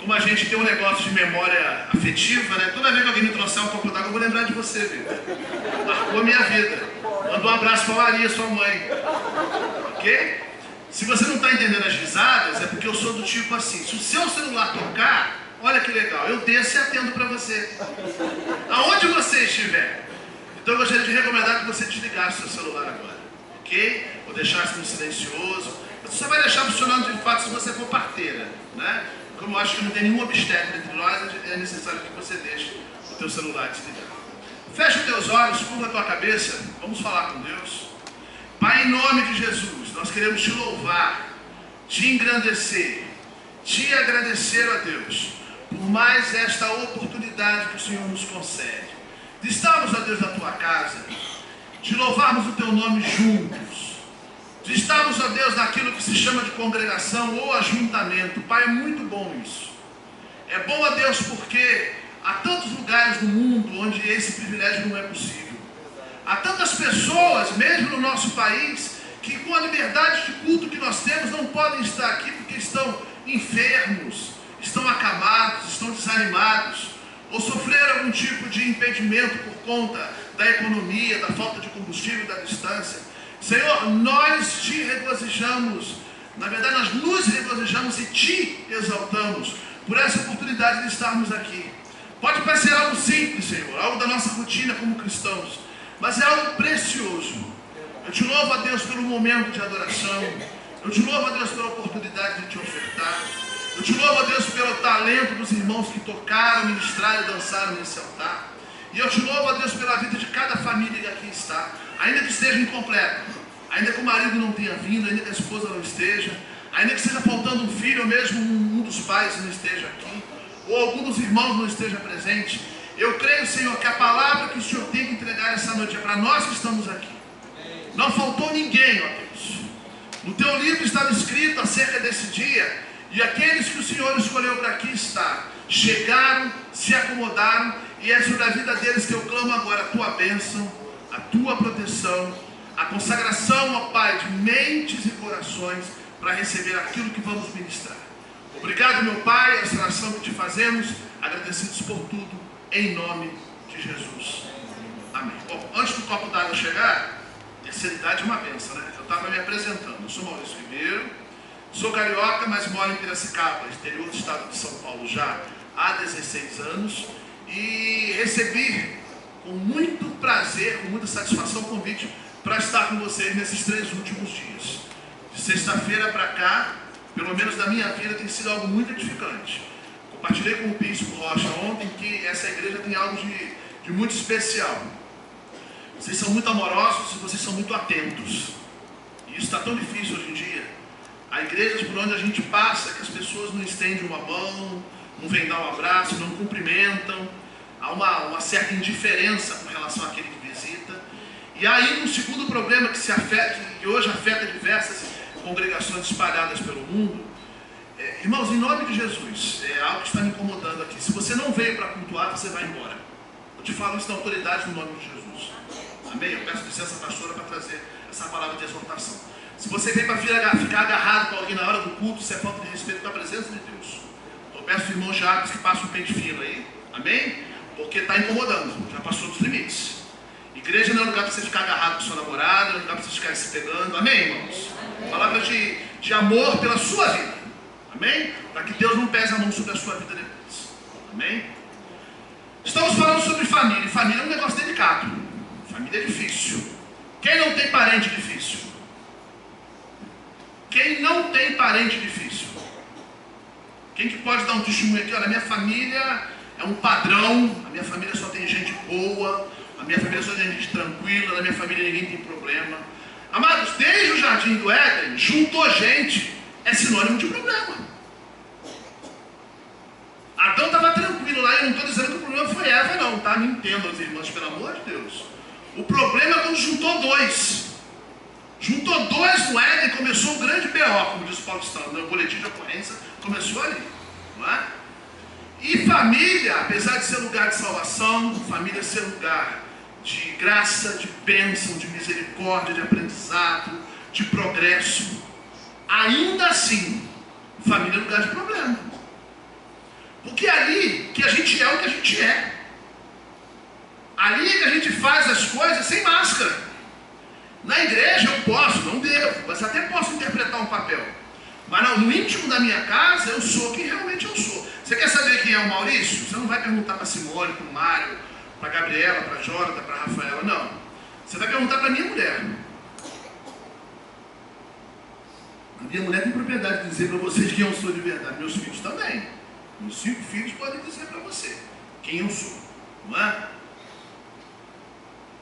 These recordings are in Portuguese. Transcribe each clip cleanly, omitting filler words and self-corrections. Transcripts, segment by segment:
como a gente tem um negócio de memória afetiva, né? Toda vez que alguém me trouxer um copo d'água, eu vou lembrar de você, viu? Marcou a minha vida. Manda um abraço para a Maria, sua mãe. Ok? Se você não está entendendo as risadas, é porque eu sou do tipo assim. Se o seu celular tocar, olha que legal, eu desço e atendo para você. Aonde você estiver. Então eu gostaria de recomendar que você desligasse o seu celular agora. Ok? Ou deixasse no silencioso. Você só vai deixar funcionando de fato se você for parteira, né? Como eu acho que não tem nenhum obstétrico entre nós, é necessário que você deixe o teu celular desligado. Fecha os teus olhos, curva a tua cabeça, vamos falar com Deus. Pai, em nome de Jesus, nós queremos te louvar, te engrandecer, te agradecer, ó Deus, por mais esta oportunidade que o Senhor nos concede. De estarmos, ó Deus, na tua casa, de louvarmos o teu nome juntos. De estarmos, ó Deus, naquilo que se chama de congregação ou ajuntamento. Pai, é muito bom isso. É bom, ó Deus, porque há tantos lugares no mundo onde esse privilégio não é possível. Há tantas pessoas, mesmo no nosso país, que com a liberdade de culto que nós temos, não podem estar aqui porque estão enfermos, estão acamados, estão desanimados, ou sofreram algum tipo de impedimento por conta da economia, da falta de combustível, da distância. Senhor, nós te regozijamos, na verdade nós nos regozijamos e te exaltamos por essa oportunidade de estarmos aqui. Pode parecer algo simples, Senhor, algo da nossa rotina como cristãos, mas é algo precioso. Eu te louvo, a Deus, pelo momento de adoração. Eu te louvo, a Deus, pela oportunidade de te ofertar. Eu te louvo, a Deus, pelo talento dos irmãos que tocaram, ministraram e dançaram nesse altar. E eu te louvo, a Deus, pela vida de cada família que aqui está, ainda que esteja incompleta, ainda que o marido não tenha vindo, ainda que a esposa não esteja, ainda que esteja faltando um filho, ou mesmo um dos pais não esteja aqui, ou algum dos irmãos não esteja presente. Eu creio, Senhor, que a palavra que o Senhor tem que entregar essa noite é para nós que estamos aqui. Não faltou ninguém, ó Deus. No teu livro está escrito acerca desse dia, e aqueles que o Senhor escolheu para aqui estar, chegaram, se acomodaram, e é sobre a vida deles que eu clamo agora a tua bênção, a tua proteção, a consagração, ó Pai, de mentes e corações para receber aquilo que vamos ministrar. Obrigado, meu Pai, essa oração que te fazemos, agradecidos por tudo, em nome de Jesus. Amém. Bom, antes do copo d'água chegar, terceira idade é uma bênção, né? Eu estava me apresentando. Eu sou Maurício Ribeiro, sou carioca, mas moro em Piracicaba, interior do estado de São Paulo, já há 16 anos, e recebi com muito prazer, com muita satisfação, o convite para estar com vocês nesses 3 últimos dias. De sexta-feira para cá, pelo menos da minha vida, tem sido algo muito edificante. Compartilhei com o Bispo Rocha ontem que essa igreja tem algo de muito especial. Vocês são muito amorosos e vocês são muito atentos. E isso está tão difícil hoje em dia. Há igrejas por onde a gente passa que as pessoas não estendem uma mão, não vêm dar um abraço, não cumprimentam. Há uma certa indiferença com relação àquele que visita. E aí um segundo problema que hoje afeta diversas congregações espalhadas pelo mundo. Irmãos, em nome de Jesus, é algo que está me incomodando aqui. Se você não veio para cultuar, você vai embora. Eu te falo isso na autoridade no nome de Jesus. Amém? Eu peço licença à pastora para trazer essa palavra de exortação. Se você veio para ficar agarrado com alguém na hora do culto, isso é falta de respeito com a presença de Deus. Eu peço ao irmão Jacques que passe um pente fino aí. Amém? Porque está incomodando, já passou dos limites. Igreja não é lugar para você ficar agarrado com sua namorada, não é lugar para você ficar se pegando. Amém, irmãos? Palavra de amor pela sua vida. Amém? Para que Deus não pese a mão sobre a sua vida depois. Amém? Estamos falando sobre família. E família é um negócio delicado. Família é difícil. Quem não tem parente difícil? Quem não tem parente difícil? Quem que pode dar um testemunho aqui? Olha, a minha família é um padrão. A minha família só tem gente boa. A minha família só tem gente tranquila. Na minha família ninguém tem problema. Amados, desde o Jardim do Éden, juntou gente. É sinônimo de problema. Adão estava tranquilo lá, e eu não estou dizendo que o problema foi Eva, não, tá? Me entendam, os irmãos, pelo amor de Deus. O problema é quando juntou 2. Juntou 2 no Éden e começou um grande B.O., como diz o paulistano, no boletim de ocorrência, começou ali, não é? E família, apesar de ser lugar de salvação, família ser lugar de graça, de bênção, de misericórdia, de aprendizado, de progresso, ainda assim, família é lugar de problema. gente é o que a gente é. Ali é que a gente faz as coisas sem máscara. Na igreja eu posso, não devo, mas até posso interpretar um papel. Mas no íntimo da minha casa eu sou quem realmente eu sou. Você quer saber quem é o Maurício? Você não vai perguntar para Simone, para o Mário, para a Gabriela, para a Jonathan, para a Rafaela, não. Você vai perguntar para a minha mulher. A minha mulher tem propriedade de dizer para vocês quem eu sou de verdade. Meus filhos também. Meus 5 filhos podem dizer para você quem eu sou, não é?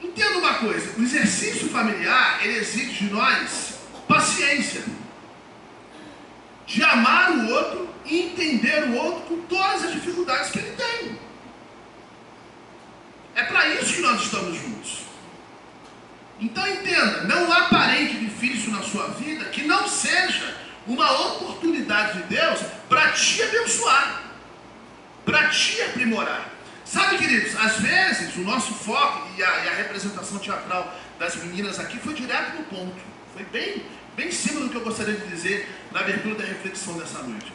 Entenda uma coisa, o exercício familiar, ele exige de nós paciência. De amar o outro e entender o outro com todas as dificuldades que ele tem. É para isso que nós estamos juntos. Então entenda, não há parente difícil na sua vida que não seja uma oportunidade de Deus para te abençoar, para te aprimorar. Sabe, queridos, às vezes o nosso foco e a representação teatral das meninas aqui foi direto no ponto. Foi bem em cima do que eu gostaria de dizer na abertura da reflexão dessa noite.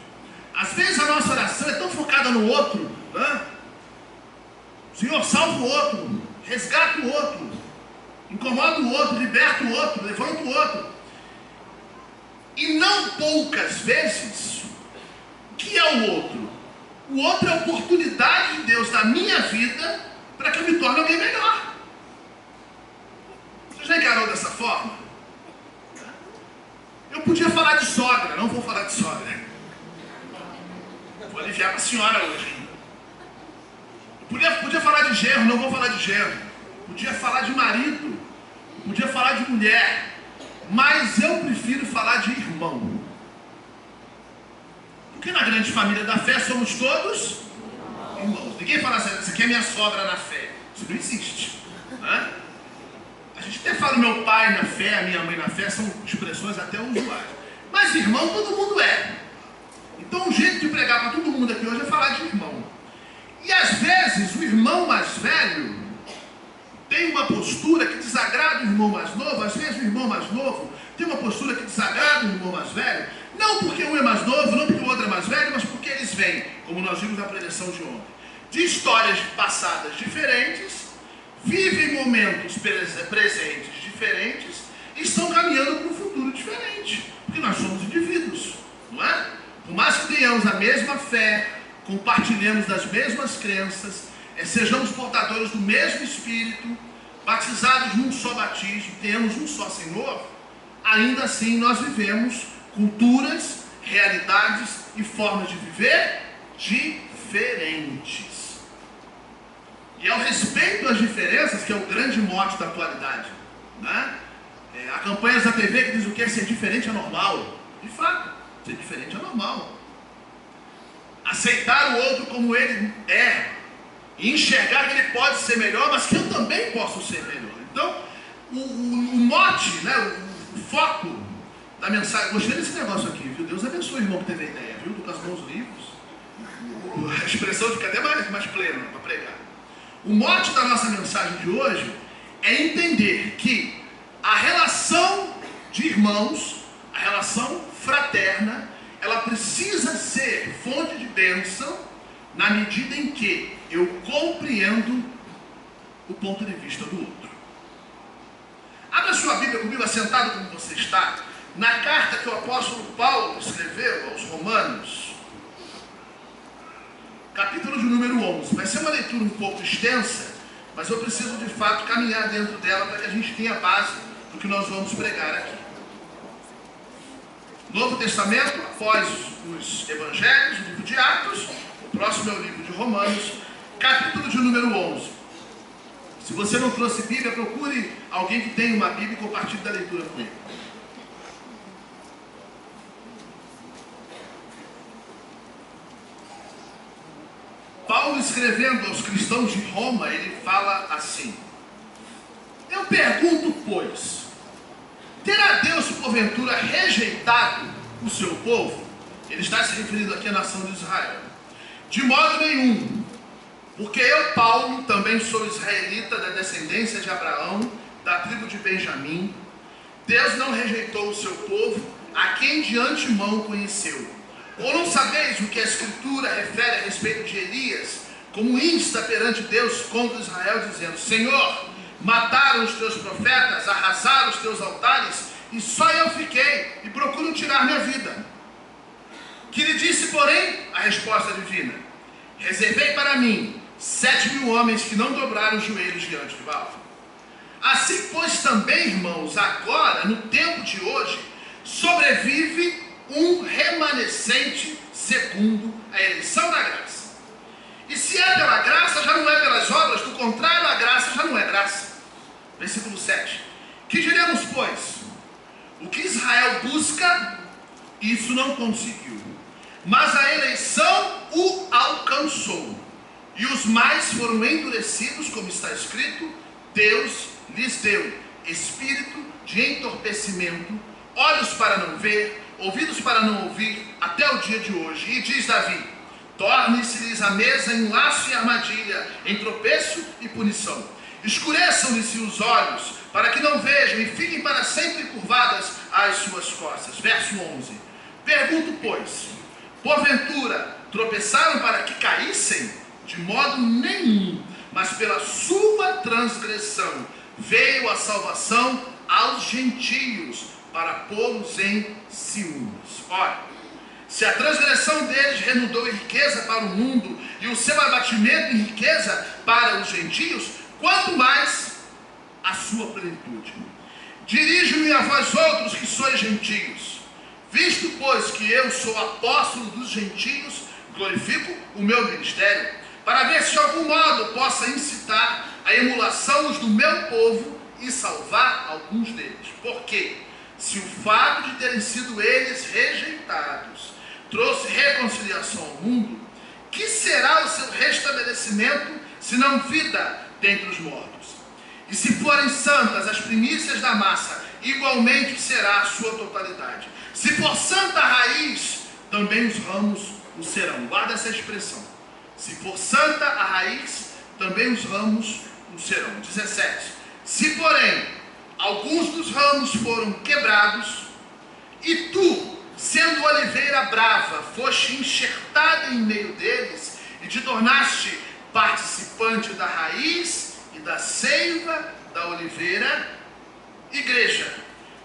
Às vezes a nossa oração é tão focada no outro, né? Senhor, salva o outro, resgata o outro, incomoda o outro, liberta o outro, levanta o outro. E não poucas vezes, o que é o outro? O outro é a oportunidade de Deus na minha vida para que eu me torne alguém melhor. Você já encarou dessa forma? Eu podia falar de sogra, não vou falar de sogra. Vou aliviar para a senhora hoje. Eu podia falar de genro, não vou falar de genro. Podia falar de marido, podia falar de mulher. Mas eu prefiro falar de irmão. Porque na grande família da fé somos todos irmãos. Ninguém fala assim, isso aqui é minha sogra na fé. Isso não existe, né? A gente até fala meu pai na fé, a minha mãe na fé, são expressões até usuais. Mas irmão todo mundo é. Então o jeito de pregar para todo mundo aqui hoje é falar de irmão. E às vezes o irmão mais velho tem uma postura que desagrada o irmão mais novo. Às vezes o irmão mais novo tem uma postura que desagrada o irmão mais velho. Não porque um é mais novo, não porque o outro é mais velho, mas porque eles vêm, como nós vimos na preleção de ontem, de histórias passadas diferentes, vivem momentos presentes diferentes e estão caminhando para um futuro diferente. Porque nós somos indivíduos, não é? Por mais que tenhamos a mesma fé, compartilhemos das mesmas crenças, sejamos portadores do mesmo Espírito, batizados num só batismo, tenhamos um só Senhor, ainda assim nós vivemos culturas, realidades e formas de viver diferentes. E ao respeito às diferenças, que é o grande mote da atualidade, né? Há campanhas da TV que diz o que é ser diferente é normal. De fato, ser diferente é normal. Aceitar o outro como ele é e enxergar que ele pode ser melhor, mas que eu também posso ser melhor. Então, o mote, né, o foco da mensagem, gostei desse negócio aqui, viu? Deus abençoe o irmão que teve a ideia, viu? Tô com as mãos livres. A expressão fica até mais plena para pregar. O mote da nossa mensagem de hoje é entender que a relação de irmãos, a relação fraterna, ela precisa ser fonte de bênção na medida em que eu compreendo o ponto de vista do outro. Abra sua Bíblia comigo, assentado como você está, na carta que o apóstolo Paulo escreveu aos Romanos, capítulo de número 11. Vai ser uma leitura um pouco extensa, mas eu preciso de fato caminhar dentro dela para que a gente tenha base do que nós vamos pregar aqui. Novo Testamento, após os Evangelhos, o livro de Atos, o próximo é o livro de Romanos, capítulo de número 11. Se você não trouxe Bíblia, procure alguém que tenha uma Bíblia e compartilhe da leitura com ele. Paulo, escrevendo aos cristãos de Roma, ele fala assim: eu pergunto, pois, terá Deus porventura rejeitado o seu povo? Ele está se referindo aqui à nação de Israel. De modo nenhum, porque eu, Paulo, também sou israelita da descendência de Abraão, da tribo de Benjamim. Deus não rejeitou o seu povo, a quem de antemão conheceu. Ou não sabeis o que a Escritura refere a respeito de Elias, como insta perante Deus contra Israel, dizendo: Senhor, mataram os teus profetas, arrasaram os teus altares, e só eu fiquei, e procuram tirar minha vida. Que lhe disse, porém, a resposta divina: reservei para mim 7.000 homens que não dobraram os joelhos diante de Baal. Assim, pois, também, irmãos, agora, no tempo de hoje, sobrevive um remanescente segundo a eleição da graça. E se é pela graça, já não é pelas obras, do contrário, a graça já não é graça. Versículo 7. Que diremos, pois? O que Israel busca, isso não conseguiu. Mas a eleição o alcançou. E os mais foram endurecidos, como está escrito: Deus lhes deu espírito de entorpecimento, olhos para não ver, ouvidos para não ouvir, até o dia de hoje. E diz Davi: torne-se-lhes a mesa em laço e armadilha, em tropeço e punição. Escureçam-lhes os olhos, para que não vejam, e fiquem para sempre curvadas as suas costas. Verso 11. Pergunto, pois: porventura tropeçaram para que caíssem? De modo nenhum, mas pela sua transgressão veio a salvação aos gentios, para pô-los em ciúmes. Ora, se a transgressão deles renudou em riqueza para o mundo, e o seu abatimento em riqueza para os gentios, quanto mais a sua plenitude. Dirijo-me a vós outros que sois gentios, visto pois que eu sou apóstolo dos gentios, glorifico o meu ministério, para ver se de algum modo possa incitar a emulação do meu povo e salvar alguns deles. Porque se o fato de terem sido eles rejeitados trouxe reconciliação ao mundo, que será o seu restabelecimento, senão vida dentre os mortos? E se forem santas as primícias da massa, igualmente será a sua totalidade. Se for santa a raiz, também os ramos o serão. Guarda essa expressão. Se for santa a raiz, também os ramos o serão. 17. Se, porém, alguns dos ramos foram quebrados, e tu, sendo oliveira brava, foste enxertada em meio deles, e te tornaste participante da raiz e da seiva da oliveira, igreja,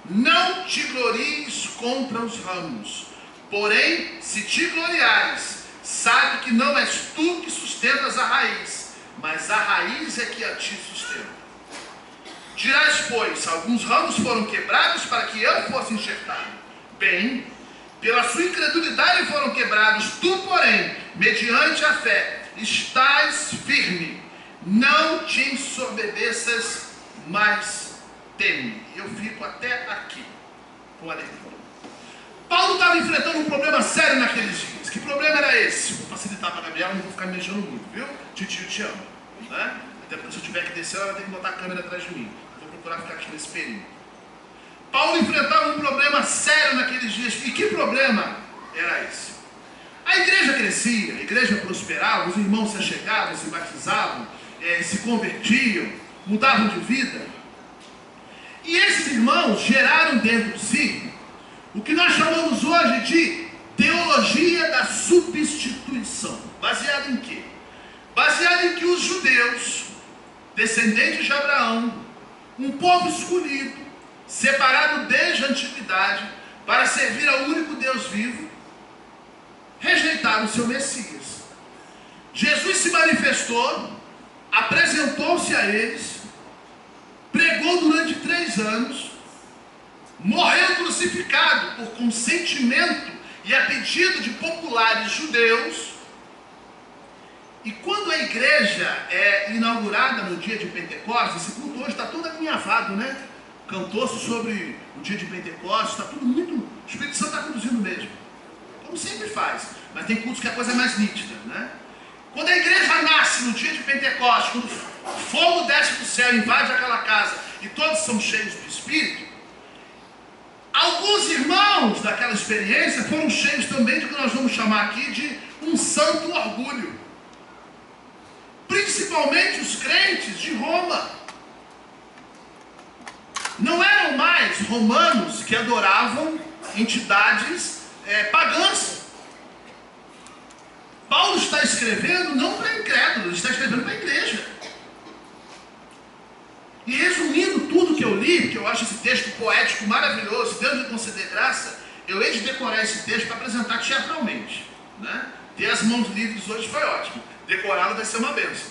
não te glories contra os ramos, porém, se te gloriares, sabe que não és tu que sustentas a raiz, mas a raiz é que a ti sustenta. Dirás, pois, alguns ramos foram quebrados para que eu fosse enxertado. Bem, pela sua incredulidade foram quebrados. Tu, porém, mediante a fé, estás firme. Não te ensoberbeças, mas teme. Eu fico até aqui com a leitura. Paulo estava enfrentando um problema sério naqueles dias. Que problema era esse? Vou facilitar para a Gabriela, não vou ficar me mexendo muito, viu? Titio, te amo. Né? Até porque se eu tiver que descer, ela vai ter que botar a câmera atrás de mim. Vou procurar ficar aqui nesse período. Paulo enfrentava um problema sério naqueles dias. E que problema era esse? A igreja crescia, a igreja prosperava, os irmãos se achegavam, se batizavam, se convertiam, mudavam de vida. E esses irmãos geraram dentro de si o que nós chamamos hoje de teologia da substituição. Baseado em quê? Baseado em que os judeus, descendentes de Abraão, um povo escolhido, separado desde a antiguidade, para servir ao único Deus vivo, rejeitaram o seu Messias. Jesus se manifestou, apresentou-se a eles, pregou durante 3 anos, morreu crucificado por consentimento e a pedido de populares judeus. E quando a igreja é inaugurada no dia de Pentecostes, esse culto hoje está todo alinhavado, né? Cantou-se sobre o dia de Pentecostes, está tudo muito... O Espírito Santo está conduzindo mesmo, como sempre faz, mas tem cultos que a coisa é mais nítida, né? Quando a igreja nasce no dia de Pentecostes, quando o fogo desce do céu, invade aquela casa e todos são cheios do Espírito, alguns irmãos daquela experiência foram cheios também do que nós vamos chamar aqui de um santo orgulho. Principalmente os crentes de Roma. Não eram mais romanos que adoravam entidades pagãs. Paulo está escrevendo não para incrédulos, ele está escrevendo para a igreja. E resumindo tudo que eu li, porque eu acho esse texto poético maravilhoso, se Deus me conceder graça, eu hei de decorar esse texto para apresentar teatralmente, né? Ter as mãos livres hoje foi ótimo, decorá-lo vai ser uma bênção.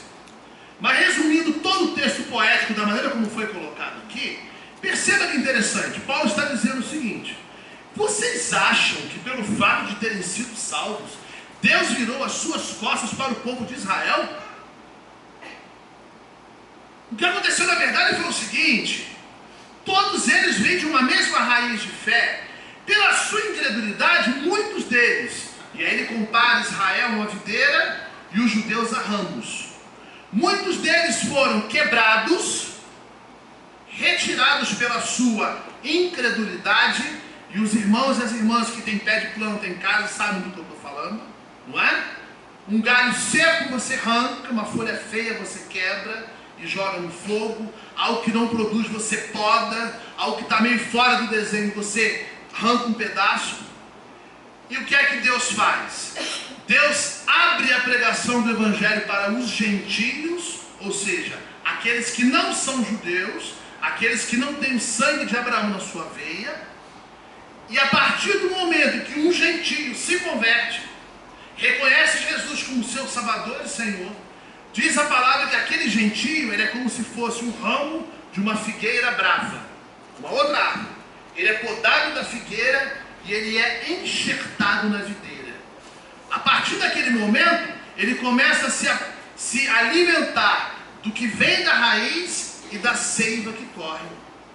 Mas resumindo todo o texto poético da maneira como foi colocado aqui, perceba que interessante, Paulo está dizendo o seguinte: vocês acham que pelo fato de terem sido salvos, Deus virou as suas costas para o povo de Israel? O que aconteceu na verdade foi o seguinte: todos eles vêm de uma mesma raiz de fé. Pela sua incredulidade, muitos deles, e aí ele compara Israel a uma videira e os judeus a ramos, muitos deles foram quebrados, retirados pela sua incredulidade. E os irmãos e as irmãs que têm pé de planta em casa sabem do que eu estou falando, não é? Um galho seco você arranca, uma folha feia você quebra e joga no fogo, algo que não produz você poda, algo que está meio fora do desenho você arranca um pedaço. E o que é que Deus faz? Deus abre a pregação do Evangelho para os gentios, ou seja, aqueles que não são judeus, aqueles que não têm o sangue de Abraão na sua veia. E a partir do momento que um gentio se converte, reconhece Jesus como seu Salvador e Senhor, diz a palavra que aquele gentio, ele é como se fosse um ramo de uma figueira brava, uma outra árvore. Ele é podado da figueira e ele é enxertado na videira. A partir daquele momento, ele começa a se alimentar do que vem da raiz e da seiva que corre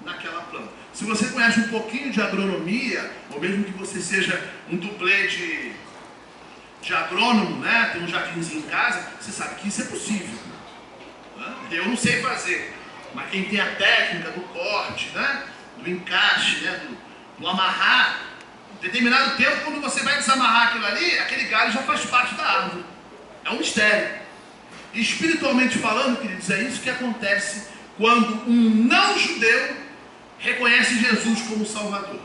naquela planta. Se você conhece um pouquinho de agronomia, ou mesmo que você seja um dublê de agrônomo, né? Tem um jardinzinho em casa, você sabe que isso é possível. Né? Eu não sei fazer, mas quem tem a técnica do corte, né? Do encaixe, né? do amarrar, em determinado tempo, quando você vai desamarrar aquilo ali, aquele galho já faz parte da árvore. É um mistério. E espiritualmente falando, queridos, é isso que acontece quando um não-judeu reconhece Jesus como Salvador.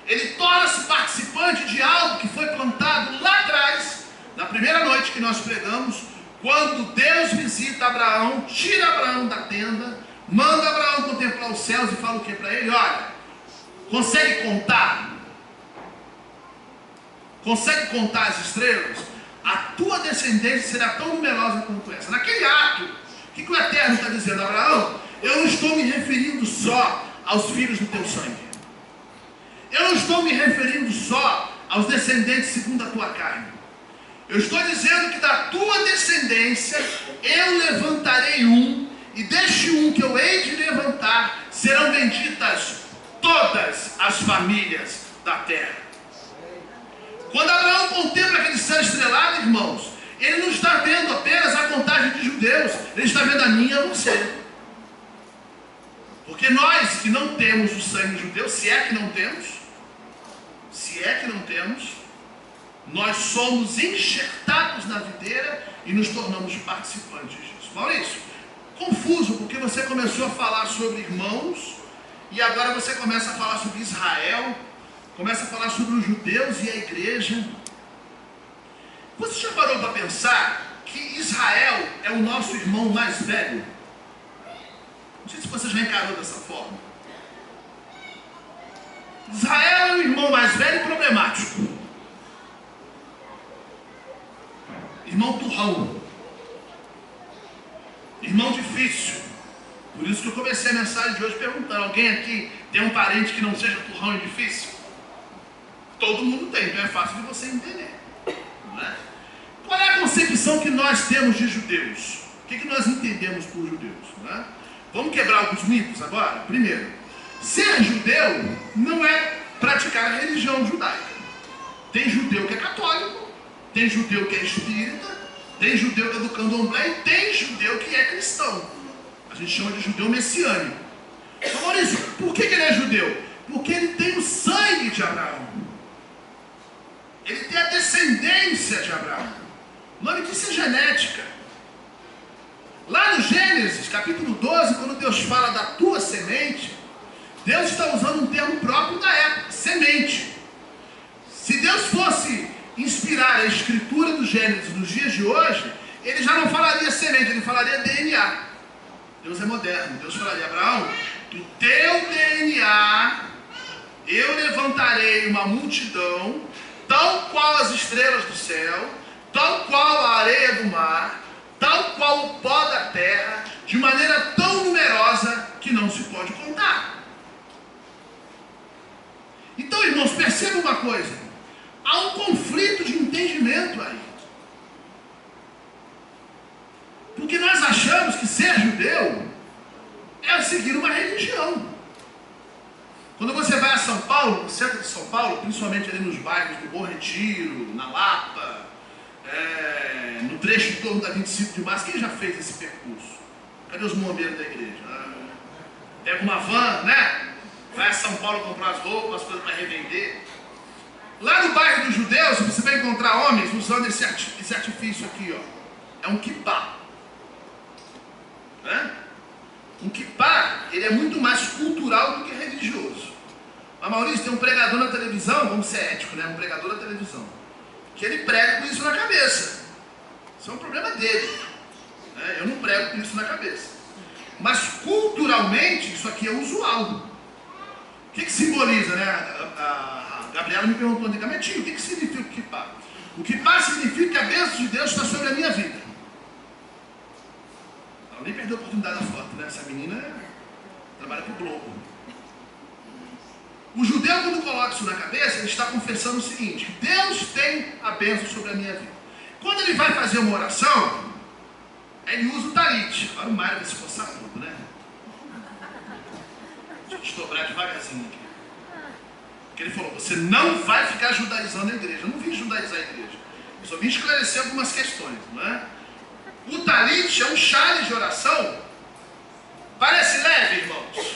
Ele torna-se participante de algo que foi plantado lá atrás, na primeira noite que nós pregamos, quando Deus visita Abraão, tira Abraão da tenda, manda Abraão contemplar os céus e fala o que para ele? Olha, consegue contar? Consegue contar as estrelas? A tua descendência será tão numerosa quanto essa. Naquele ato, o que o Eterno está dizendo? Abraão, eu não estou me referindo só aos filhos do teu sangue. Eu não estou me referindo só aos descendentes segundo a tua carne. Eu estou dizendo que da tua descendência eu levantarei um, e deste um que eu hei de levantar serão benditas todas as famílias da terra. Quando Abraão contempla aquele céu estrelado, irmãos, ele não está vendo apenas a contagem de judeus, ele está vendo a mim e a você. Porque nós que não temos o sangue judeu, se é que não temos, nós somos enxertados na videira e nos tornamos participantes disso. Maurício, confuso, porque você começou a falar sobre irmãos, e agora você começa a falar sobre Israel, começa a falar sobre os judeus e a igreja. Você já parou para pensar que Israel é o nosso irmão mais velho? Não sei se você já encarou dessa forma. Israel é o irmão mais velho e problemático. Irmão turrão. Irmão difícil. Por isso que eu comecei a mensagem de hoje perguntando: alguém aqui tem um parente que não seja turrão e difícil? Todo mundo tem, então é fácil de você entender. Não é? Qual é a concepção que nós temos de judeus? O que nós entendemos por judeus? Não é? Vamos quebrar alguns mitos agora? Primeiro, ser judeu não é praticar a religião judaica. Tem judeu que é católico, tem judeu que é espírita, tem judeu que é do candomblé e tem judeu que é cristão. A gente chama de judeu messiânico. Então, Maurício, por que ele é judeu? Porque ele tem o sangue de Abraão. Ele tem a descendência de Abraão. O nome disso é genética. Lá no Gênesis, capítulo 12, quando Deus fala da tua semente, Deus está usando um termo próprio da época, semente. Se Deus fosse inspirar a escritura do Gênesis nos dias de hoje, ele já não falaria semente, ele falaria DNA. Deus é moderno. Deus falaria: Abraão, do teu DNA eu levantarei uma multidão, tal qual as estrelas do céu, tal qual a areia do mar, tal qual o pó da terra, de maneira tão numerosa que não se pode contar. Então, irmãos, perceba uma coisa: há um conflito de entendimento aí. Porque nós achamos que ser judeu é seguir uma religião. Quando você vai a São Paulo, no centro de São Paulo, principalmente ali nos bairros do Bom Retiro, na Lapa, no trecho em torno da 25 de março, quem já fez esse percurso? Cadê os bombeiros da igreja? Pega uma van, né? Vai a São Paulo comprar as roupas, as coisas para revender. Lá no bairro dos judeus, você vai encontrar homens usando esse artifício aqui, ó. É um kippah. Né? Um kippah, ele é muito mais cultural do que religioso. Mas, Maurício, tem um pregador na televisão, vamos ser ético, né? Um pregador na televisão, que ele prega com isso na cabeça. Isso é um problema dele. Né? Eu não prego com isso na cabeça. Mas, culturalmente, isso aqui é usual. O que simboliza, né? A Gabriela me perguntou antigamente: o que significa o kippah? O kippah significa que a bênção de Deus está sobre a minha vida. Ela nem perdeu a oportunidade da foto, né? Essa menina trabalha com o Globo. O judeu, quando coloca isso na cabeça, ele está confessando o seguinte: que Deus tem a bênção sobre a minha vida. Quando ele vai fazer uma oração, ele usa o talit. Agora o Mário vai se coçar tudo, né? Deixa eu dobrar devagarzinho aqui. Porque ele falou: você não vai ficar judaizando a igreja. Eu não vim judaizar a igreja. Eu só vim esclarecer algumas questões, não é? O talit é um chale de oração. Parece leve, irmãos?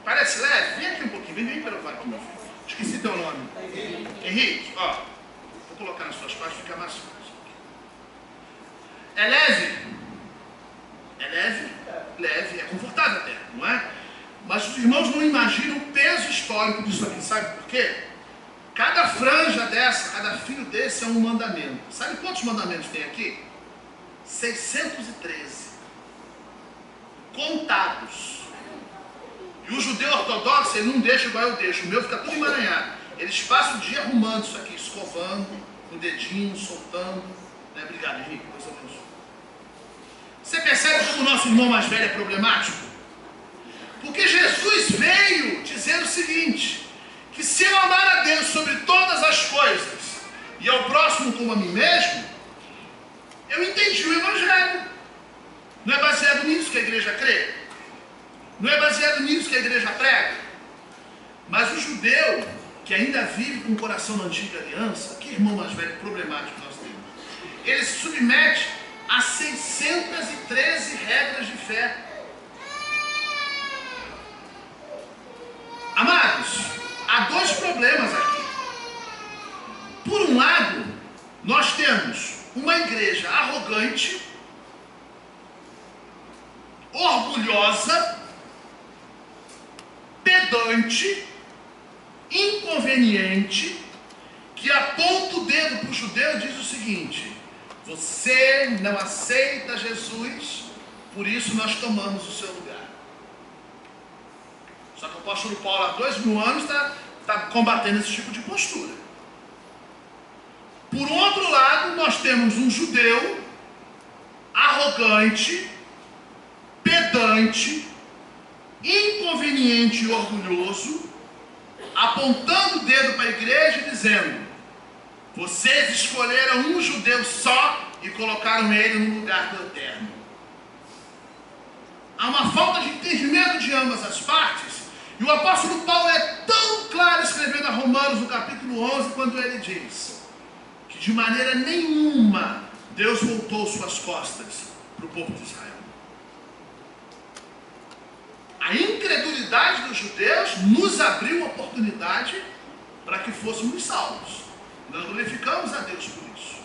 Parece leve? Vem aqui um pouquinho, vem para o aqui, meu filho. Esqueci teu nome. Henrique, ó. Vou colocar nas suas costas, fica mais fácil. É leve? É leve? Leve, é confortável até, não é? Mas os irmãos não imaginam o peso histórico disso aqui, sabe por quê? Cada franja dessa, cada fio desse é um mandamento. Sabe quantos mandamentos tem aqui? 613. Contados. E o judeu ortodoxo, ele não deixa igual eu deixo. O meu fica tudo emaranhado. Eles passam o dia arrumando isso aqui, escovando, com o dedinho, soltando. Né? Obrigado, Henrique. Deus abençoe. Você percebe como o nosso irmão mais velho é problemático? Porque Jesus veio dizer o seguinte: que se eu amar a Deus sobre todas as coisas e ao próximo como a mim mesmo, eu entendi o Evangelho. Não é baseado nisso que a igreja crê? Não é baseado nisso que a igreja prega? Mas o judeu, que ainda vive com o coração na antiga aliança, que irmão mais velho problemático nós temos, ele se submete a 613 regras de fé. Amados, há dois problemas aqui. Por um lado, nós temos uma igreja arrogante, orgulhosa, pedante, inconveniente, que aponta o dedo para o judeu e diz o seguinte: você não aceita Jesus, por isso nós tomamos o seu lugar. Só que o apóstolo Paulo há 2000 anos está combatendo esse tipo de postura. Por outro lado, nós temos um judeu arrogante, pedante, inconveniente e orgulhoso, apontando o dedo para a igreja e dizendo: vocês escolheram um judeu só e colocaram ele no lugar do eterno. Há uma falta de entendimento de ambas as partes. E o apóstolo Paulo é tão claro escrevendo a Romanos no capítulo 11, quando ele diz que de maneira nenhuma Deus voltou suas costas para o povo de Israel. A incredulidade dos judeus nos abriu a oportunidade para que fôssemos salvos. Nós glorificamos a Deus por isso.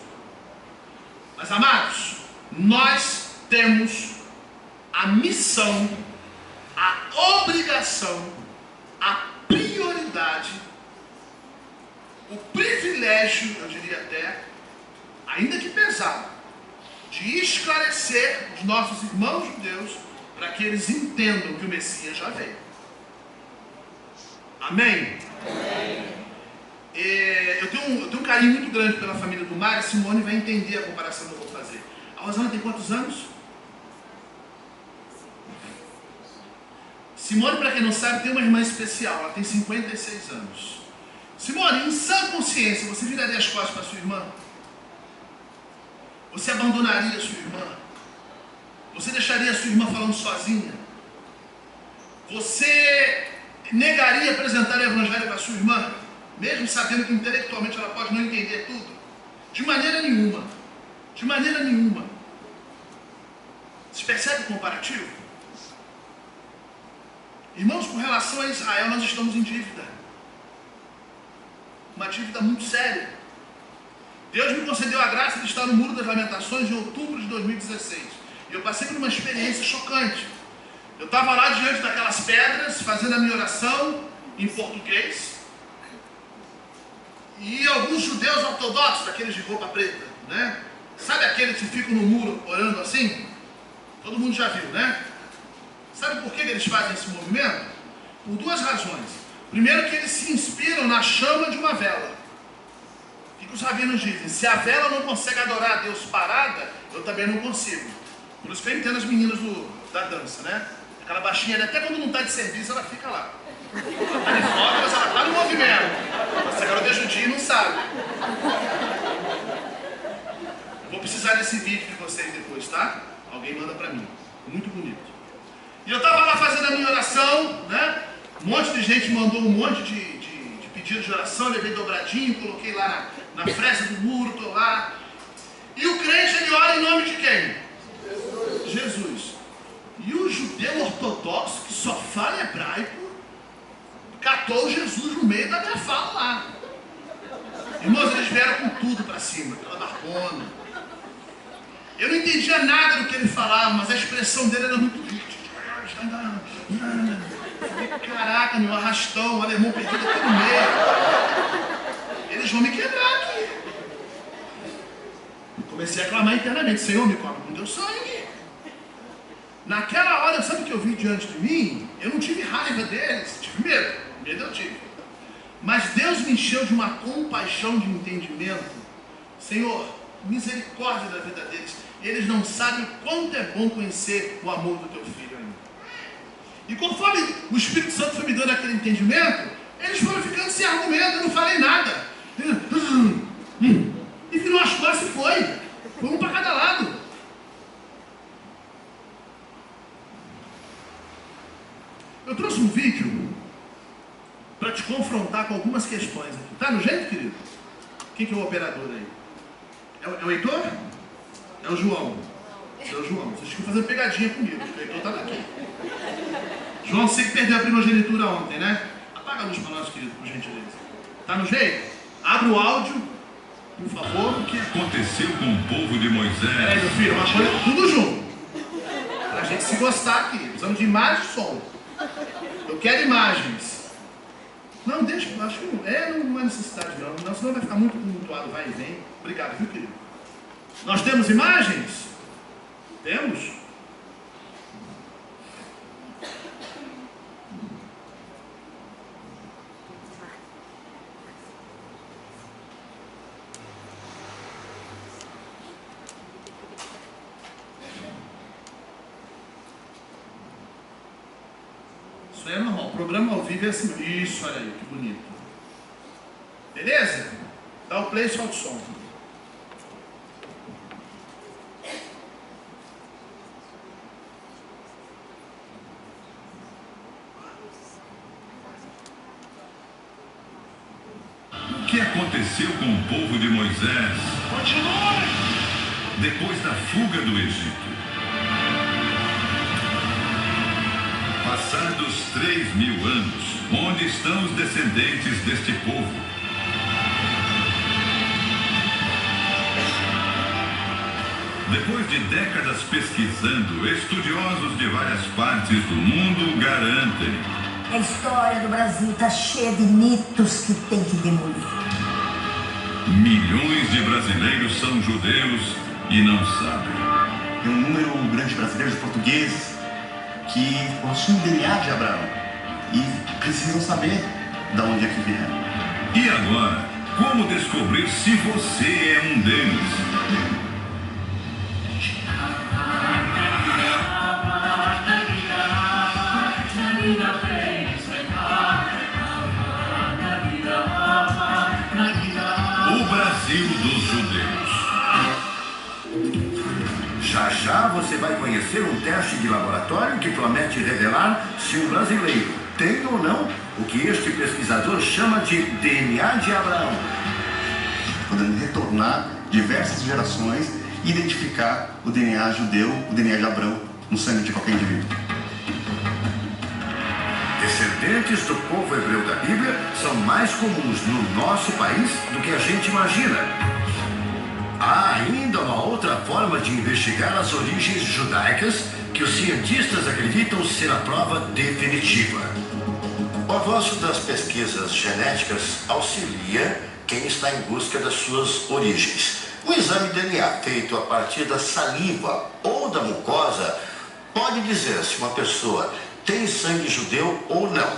Mas, amados, nós temos a missão, a obrigação, a prioridade, o privilégio privilégio, eu diria até, ainda que pesado, de esclarecer os nossos irmãos judeus para que eles entendam que o Messias já veio. Amém? Amém. Eu tenho um carinho muito grande pela família do Mário. A Simone vai entender a comparação que eu vou fazer. A Rosana tem quantos anos? Simone, para quem não sabe, tem uma irmã especial. Ela tem 56 anos. Simone, em sã consciência, você viraria as costas para sua irmã? Você abandonaria sua irmã? Você deixaria sua irmã falando sozinha? Você negaria apresentar o evangelho para sua irmã, mesmo sabendo que intelectualmente ela pode não entender tudo? De maneira nenhuma. De maneira nenhuma. Você percebe o comparativo? Irmãos, com relação a Israel, nós estamos em dívida. Uma dívida muito séria. Deus me concedeu a graça de estar no Muro das Lamentações em outubro de 2016. E eu passei por uma experiência chocante. Eu estava lá diante daquelas pedras, fazendo a minha oração em português. E alguns judeus ortodoxos, aqueles de roupa preta, né? Sabe aqueles que ficam no muro orando assim? Todo mundo já viu, né? Sabe por que eles fazem esse movimento? Por duas razões. Primeiro, que eles se inspiram na chama de uma vela. O que os rabinos dizem? Se a vela não consegue adorar a Deus parada, eu também não consigo. Por isso que eu entendo as meninas da dança, né? Aquela baixinha, até quando não está de serviço, ela fica lá. Ela está de fora, mas ela está no movimento. Essa garota é judia e não sabe. Eu vou precisar desse vídeo de vocês depois, tá? Alguém manda pra mim. Muito bonito. E eu estava lá fazendo a minha oração, né? Um monte de gente mandou um monte de pedidos de oração, eu levei dobradinho, coloquei lá na fresta do muro, estou lá. E o crente, ele ora em nome de quem? Jesus. E o judeu ortodoxo, que só fala hebraico, catou Jesus no meio da minha fala lá. Irmãos, eles vieram com tudo para cima, aquela barbona. Eu não entendia nada do que ele falava, mas a expressão dele era muito rica. Caraca, meu arrastão, o alemão perdido aqui no meio. Eles vão me quebrar aqui. Comecei a clamar internamente: Senhor, me cobre com teu sangue. Naquela hora, sabe o que eu vi diante de mim? Eu não tive raiva deles, tive medo. Medo eu tive. Mas Deus me encheu de uma compaixão, de entendimento. Senhor, misericórdia da vida deles. Eles não sabem o quanto é bom conhecer o amor do teu filho ainda. E conforme o Espírito Santo foi me dando aquele entendimento, eles foram ficando sem argumento. Eu não falei nada. E virou as costas e foi. Foi um para cada lado. Eu trouxe um vídeo para te confrontar com algumas questões aqui. Tá no jeito, querido? Quem que é o operador aí? É o Heitor? É o João? É o João. Vocês ficam fazendo pegadinha comigo, porque o Heitor tá daqui. João, você que perdeu a primogenitura ontem, né? Apaga a luz para nós, querido, por gentileza. Tá no jeito? Abre o áudio, por favor. O que aconteceu com o povo de Moisés? Meu filho, uma coisa tudo junto. Pra gente se gostar aqui. Precisamos de imagem e som. Eu quero imagens. Não, deixa, acho que não é necessidade não, senão vai ficar muito tumultuado, vai e vem. Obrigado, viu, querido? Nós temos imagens? Temos? Isso aí é normal. O programa ao vivo é assim. Isso, olha aí, que bonito. Beleza? Dá o play e solta o som. O que aconteceu com o povo de Moisés? Continue! Depois da fuga do Egito. Passados 3.000 anos, onde estão os descendentes deste povo? Depois de décadas pesquisando, estudiosos de várias partes do mundo garantem: a história do Brasil está cheia de mitos que tem que demolir. Milhões de brasileiros são judeus e não sabem. Tem um número grande de brasileiros, portugueses, que possuem o DNA de Abraão e precisam saber de onde é que vieram. E agora, como descobrir se você é um deles? O Brasil dos judeus. Já já você vai conhecer um teste de laboratório que promete revelar se um brasileiro tem ou não o que este pesquisador chama de DNA de Abraão. Podendo retornar diversas gerações e identificar o DNA judeu, o DNA de Abraão, no sangue de qualquer indivíduo. Descendentes do povo hebreu da Bíblia são mais comuns no nosso país do que a gente imagina. Há ainda uma outra forma de investigar as origens judaicas que os cientistas acreditam ser a prova definitiva. O avanço das pesquisas genéticas auxilia quem está em busca das suas origens. Um exame de DNA feito a partir da saliva ou da mucosa pode dizer se uma pessoa tem sangue judeu ou não.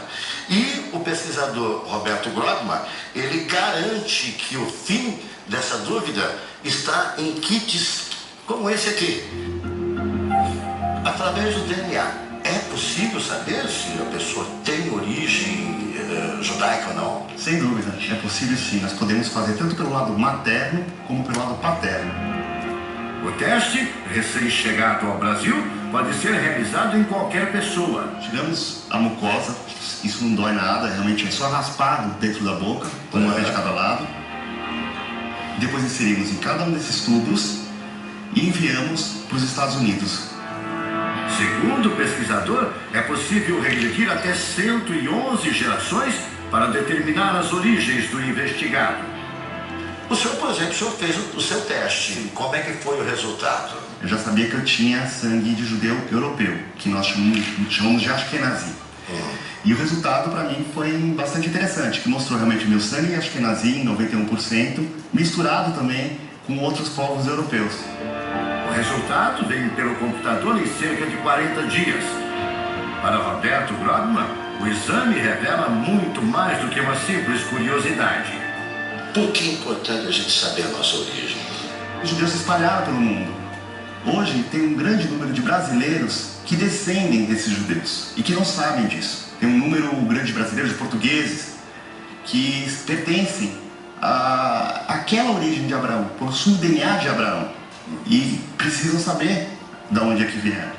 E o pesquisador Roberto Grobman, ele garante que o fim dessa dúvida está em kits como esse aqui. Através do DNA, é possível saber se a pessoa tem origem judaica ou não? Sem dúvida, é possível sim. Nós podemos fazer tanto pelo lado materno como pelo lado paterno. O teste, recém-chegado ao Brasil, pode ser realizado em qualquer pessoa. Tiramos a mucosa, isso não dói nada, realmente é só raspado dentro da boca, uma vez de cada lado. Depois inserimos em cada um desses tubos e enviamos para os Estados Unidos. Segundo o pesquisador, é possível regredir até 111 gerações para determinar as origens do investigado. O senhor, por exemplo, o senhor fez o seu teste. Como é que foi o resultado? Eu já sabia que eu tinha sangue de judeu europeu, que nós chamamos de Ashkenazi. E o resultado para mim foi bastante interessante, que mostrou realmente o meu sangue Ashkenazi em 91%, misturado também com outros povos europeus. O resultado veio pelo computador em cerca de 40 dias. Para Roberto Grobman, o exame revela muito mais do que uma simples curiosidade. Por que é importante a gente saber a nossa origem? Os judeus se espalharam pelo mundo. Hoje tem um grande número de brasileiros que descendem desses judeus e que não sabem disso. Tem um número grande de brasileiros, de portugueses, que pertencem àquela origem de Abraão, possuem o DNA de Abraão e precisam saber de onde é que vieram.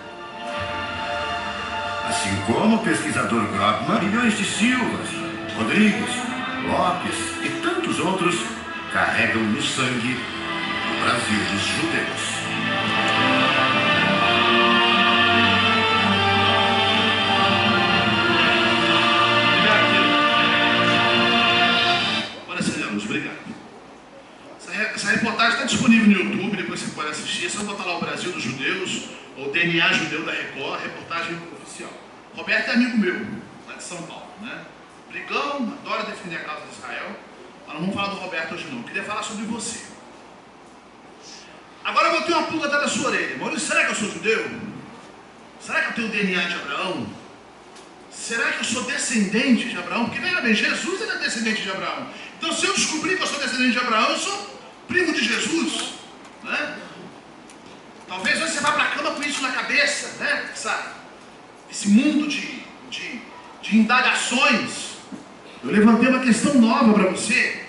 Assim como o pesquisador Grobman, milhões de Silvas, Rodrigues, Lopes e tantos outros carregam no sangue o Brasil dos judeus. Obrigado. Essa reportagem está disponível no YouTube, depois você pode assistir. É só botar lá o Brasil dos Judeus, ou DNA Judeu da Record, reportagem oficial. Roberto é amigo meu, lá de São Paulo, né? Brigão, adora defender a causa de Israel, mas não vamos falar do Roberto hoje não. Eu queria falar sobre você. Agora eu botei uma pulga atrás da sua orelha. Maurício, será que eu sou judeu? Será que eu tenho o DNA de Abraão? Será que eu sou descendente de Abraão? Porque, veja bem, Jesus era descendente de Abraão. Então, se eu descobrir que eu sou descendente de Abraão, eu sou primo de Jesus, né? Talvez hoje você vá para a cama com isso na cabeça, né? Esse mundo de indagações. Eu levantei uma questão nova para você.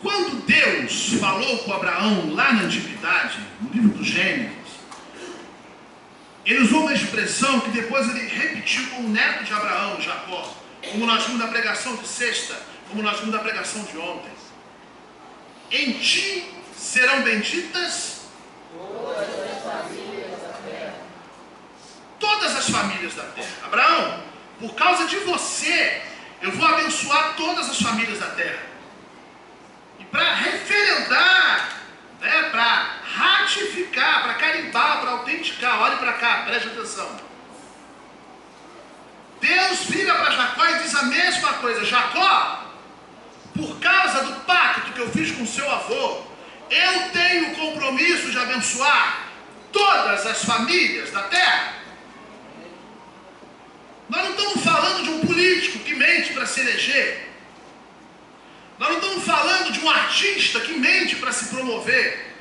Quando Deus falou com Abraão lá na antiguidade, no livro do Gênesis, ele usou uma expressão que depois ele repetiu com o neto de Abraão, Jacó, como nós vimos na pregação de sexta, como nós vimos na pregação de ontem. Em ti serão benditas todas as famílias da terra. Abraão, por causa de você, eu vou abençoar todas as famílias da terra. E para referendar, né, para ratificar, para carimbar, para autenticar, olhe para cá, preste atenção. Deus vira para Jacó e diz a mesma coisa: Jacó, que eu fiz com seu avô, eu tenho o compromisso de abençoar todas as famílias da terra. Nós não estamos falando de um político que mente para se eleger. Nós não estamos falando de um artista que mente para se promover.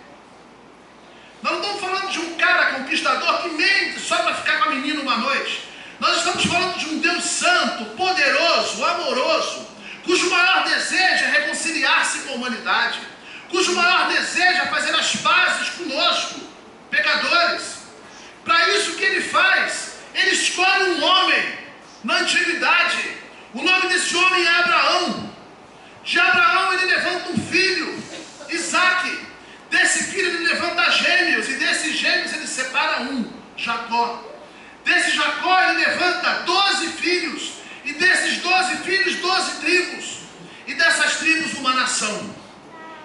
Nós não estamos falando de um cara conquistador que mente só para ficar com a menina uma noite. Nós estamos falando de um Deus santo, poderoso, amoroso, cujo maior desejo é reconciliar-se com a humanidade, cujo maior desejo é fazer as pazes conosco, pecadores. Para isso o que ele faz? Ele escolhe um homem na antiguidade. O nome desse homem é Abraão. De Abraão ele levanta um filho, Isaque. Desse filho ele levanta gêmeos, e desses gêmeos ele separa um, Jacó. Desse Jacó ele levanta 12 filhos, e desses 12 filhos 12 tribos, e dessas tribos uma nação.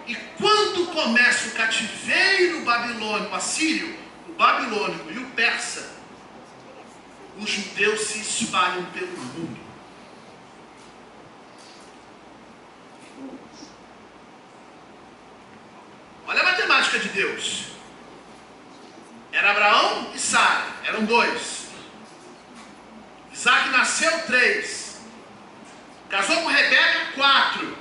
E quando começa o cativeiro babilônico, assírio, o babilônico e o persa, os judeus se espalham pelo mundo. Olha a matemática de Deus. Era Abraão e Sara, eram 2. Isaac nasceu 3. Casou com Rebeca 4.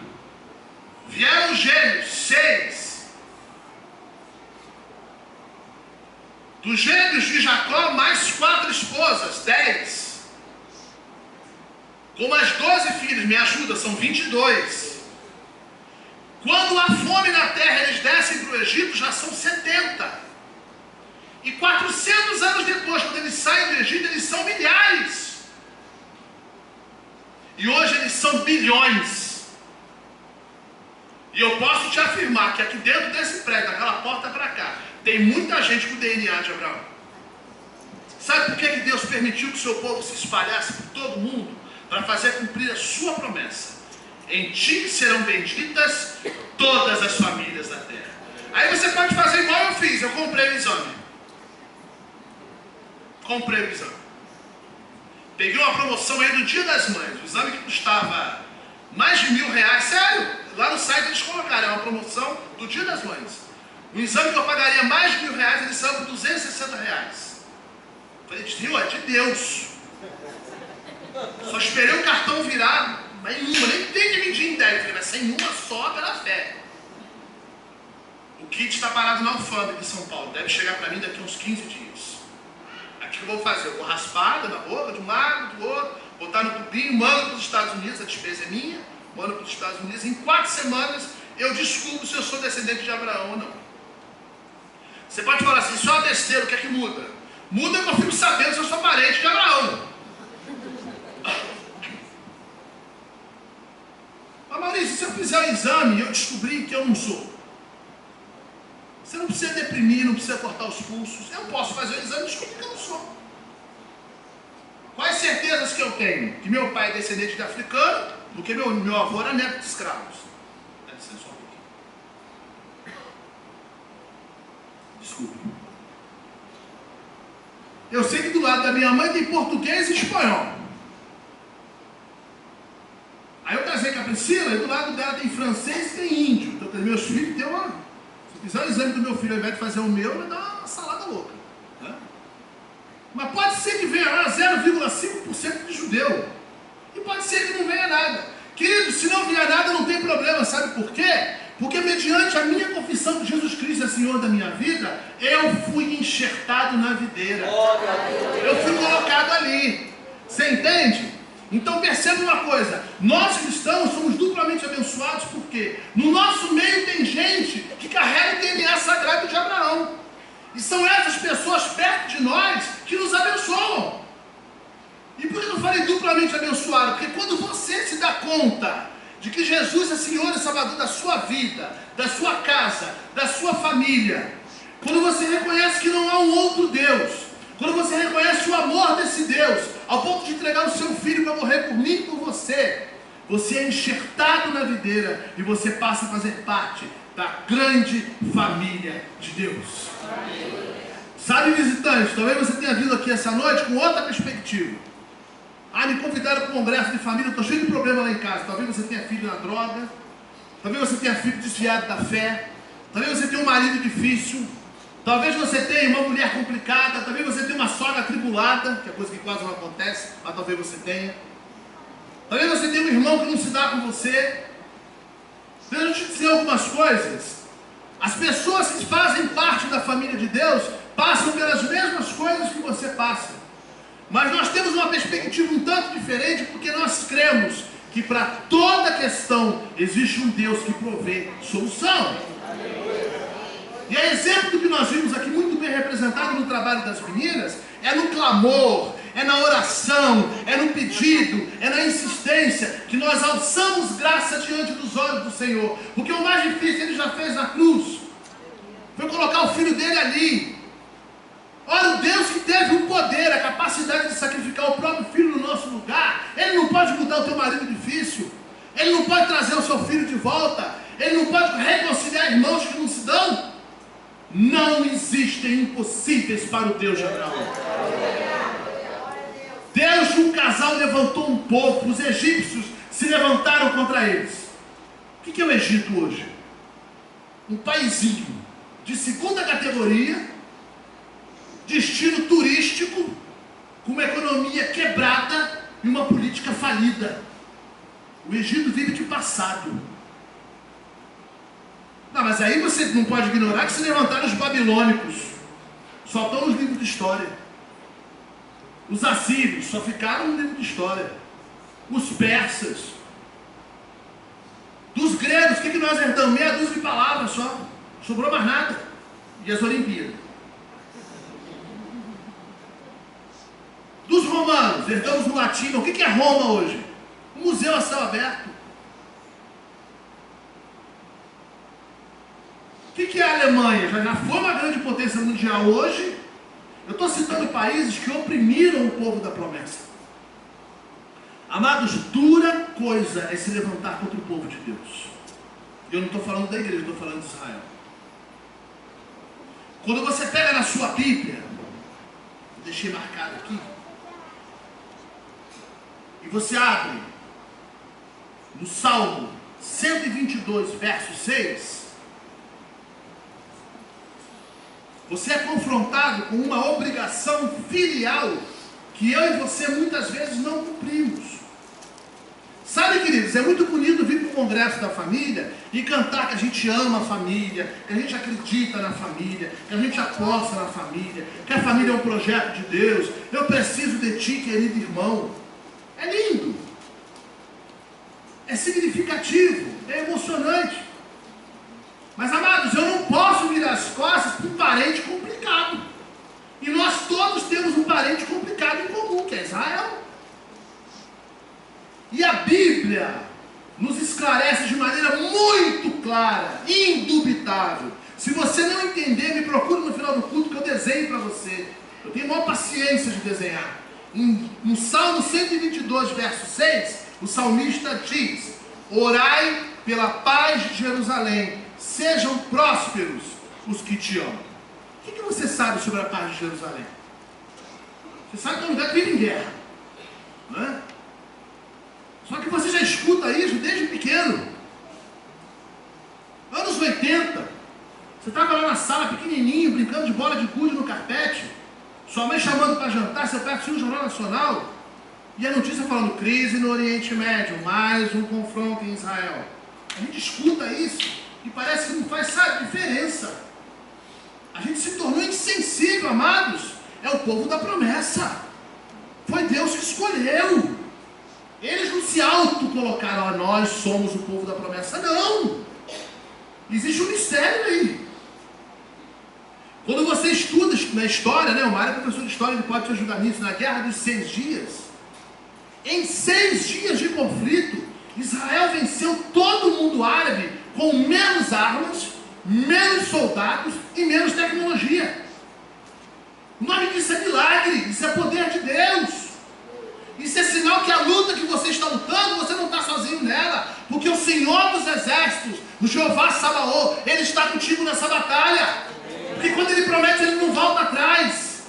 Vieram gêmeos 6. Dos gêmeos de Jacó, mais 4 esposas, 10. Com mais 12 filhos, me ajuda, são 22. Quando há fome na terra, eles descem para o Egito, já são 70. E 400 anos depois, quando eles saem do Egito, eles são milhares. E hoje eles são bilhões. E eu posso te afirmar que aqui dentro desse prédio, daquela porta para cá, tem muita gente com o DNA de Abraão. Sabe por que Deus permitiu que o seu povo se espalhasse por todo o mundo? Para fazer cumprir a sua promessa. Em ti serão benditas todas as famílias da terra. Aí você pode fazer igual eu fiz. Eu comprei o exame. Comprei o exame. Peguei uma promoção aí do Dia das Mães. O exame que custava mais de R$1.000. Sério, lá no site eles colocaram. É uma promoção do Dia das Mães. Um exame que eu pagaria mais de R$1.000, eles são por R$260. Falei, viu, é de Deus. Só esperei o cartão virar. Mas em uma, nem tem dividir em 10. Eu falei, vai ser em uma só pela fé. O kit está parado na alfândega de São Paulo. Deve chegar para mim daqui a uns 15 dias. Aqui que eu vou fazer? Eu vou raspar na boca de um lado, do outro, botar no tubinho, mando para os Estados Unidos, a despesa é minha, mando para os Estados Unidos. Em 4 semanas eu descubro se eu sou descendente de Abraão ou não. Você pode falar assim, só a besteira, o que é que muda? Muda que eu fico sabendo se eu sou parente de Abraão. Mas Maurício, se eu fizer o exame e eu descobrir que eu não sou, você não precisa deprimir, não precisa cortar os pulsos. Eu posso fazer o exame e descobrir que eu não sou. Quais certezas que eu tenho? Que meu pai é descendente de africano, porque meu avô era neto de escravos. Dá licença só um pouquinho. Desculpe. Eu sei que do lado da minha mãe tem português e espanhol. Aí eu casei com a Priscila e do lado dela tem francês e tem índio. Então meus filhos têm uma... Se fizer o exame do meu filho ao invés de fazer o meu, vai dar uma salada louca. Né? Mas pode ser que venha lá 0,5% de judeu. E pode ser que não venha nada. Querido, se não vier nada não tem problema. Sabe por quê? Porque mediante a minha confissão que Jesus Cristo é Senhor da minha vida, eu fui enxertado na videira. Eu fui colocado ali. Você entende? Então perceba uma coisa, nós cristãos somos duplamente abençoados porque no nosso meio tem gente que carrega o DNA sagrado de Abraão. E são essas pessoas perto de nós que nos abençoam. E por que eu falei duplamente abençoado? Porque quando você se dá conta de que Jesus é Senhor e Salvador da sua vida, da sua casa, da sua família, quando você reconhece que não há um outro Deus, quando você reconhece o amor desse Deus, ao ponto de entregar o seu filho para morrer por mim e por você, você é enxertado na videira e você passa a fazer parte da grande família de Deus. Sabe, visitantes, talvez você tenha vindo aqui essa noite com outra perspectiva. Me convidaram para o congresso de família, estou cheio de problema lá em casa. Talvez você tenha filho na droga, Talvez você tenha filho desviado da fé. Talvez você tenha um marido difícil. Talvez você tenha uma mulher complicada. Talvez você tenha uma sogra atribulada, que é coisa que quase não acontece, mas talvez você tenha. Talvez você tenha um irmão que não se dá com você. Deixa eu te dizer algumas coisas. As pessoas que fazem parte da família de Deus passam pelas mesmas coisas que você passa. Mas nós temos uma perspectiva um tanto diferente, porque nós cremos que para toda questão existe um Deus que provê solução. E a exemplo do que nós vimos aqui muito bem representado no trabalho das meninas, é no clamor, é na oração, é no pedido, é na insistência, que nós alçamos graça diante dos olhos do Senhor. Porque o mais difícil ele já fez na cruz, foi colocar o filho dele ali. Ora, o Deus que teve o poder, a capacidade de sacrificar o próprio filho no nosso lugar, ele não pode mudar o teu marido difícil, ele não pode trazer o seu filho de volta, ele não pode reconciliar irmãos que não se dão. Não existem impossíveis para o Deus de Abraão. Deus de um casal levantou um povo, os egípcios se levantaram contra eles. O que é o Egito hoje? Um paizinho de segunda categoria, destino turístico, com uma economia quebrada e uma política falida. O Egito vive de passado. Não, mas aí você não pode ignorar que se levantaram os babilônicos. Só estão nos livros de história. Os assírios só ficaram no livro de história. Os persas. Dos gregos, o que nós herdamos? Meia dúzia de palavras só. Sobrou mais nada. E as Olimpíadas. Dos romanos, herdamos no latim. O que é Roma hoje? Um museu a céu aberto. O que é a Alemanha? Já foi uma grande potência mundial hoje. Eu estou citando países que oprimiram o povo da promessa. Amados, dura coisa é se levantar contra o povo de Deus. Eu não estou falando da igreja, estou falando de Israel. Quando você pega na sua Bíblia, deixei marcado aqui, e você abre no Salmo 122, verso 6, você é confrontado com uma obrigação filial que eu e você muitas vezes não cumprimos. Sabe, queridos, é muito bonito vir para o congresso da família e cantar que a gente ama a família, que a gente acredita na família, que a gente aposta na família, que a família é um projeto de Deus. Eu preciso de ti, querido irmão. É lindo. É significativo. É emocionante. Mas, amados, eu não posso virar as costas para um parente complicado. E nós todos temos um parente complicado em comum, que é Israel. E a Bíblia nos esclarece de maneira muito clara, indubitável. Se você não entender, me procure no final do culto que eu desenho para você. Eu tenho maior paciência de desenhar. No Salmo 122, verso 6, o salmista diz: orai pela paz de Jerusalém, sejam prósperos os que te amam. O que você sabe sobre a paz de Jerusalém? Você sabe que é um lugar que vive em guerra, não é? Só que você já escuta isso desde pequeno. Anos 80, você estava lá na sala pequenininho, brincando de bola de gude no carpete, sua mãe chamando para jantar, você está assistindo o Jornal Nacional, e a notícia falando: crise no Oriente Médio, mais um confronto em Israel. A gente escuta isso e parece que não faz, sabe, diferença. A gente se tornou insensível, amados. É o povo da promessa. Foi Deus que escolheu. Eles não se autocolocaram: nós somos o povo da promessa. Não. Existe um mistério aí. Quando você estuda na história, né, o Mário é professor de história, ele pode te ajudar nisso, na Guerra dos 6 Dias. Em 6 dias de conflito, Israel venceu todo o mundo árabe com menos armas, menos soldados e menos tecnologia. O nome disso é milagre, isso é poder de Deus. Isso é sinal que a luta que você está lutando, você não está sozinho nela, porque o Senhor dos Exércitos, o Jeová Sabaoth, Ele está contigo nessa batalha. Porque quando Ele promete, Ele não volta atrás.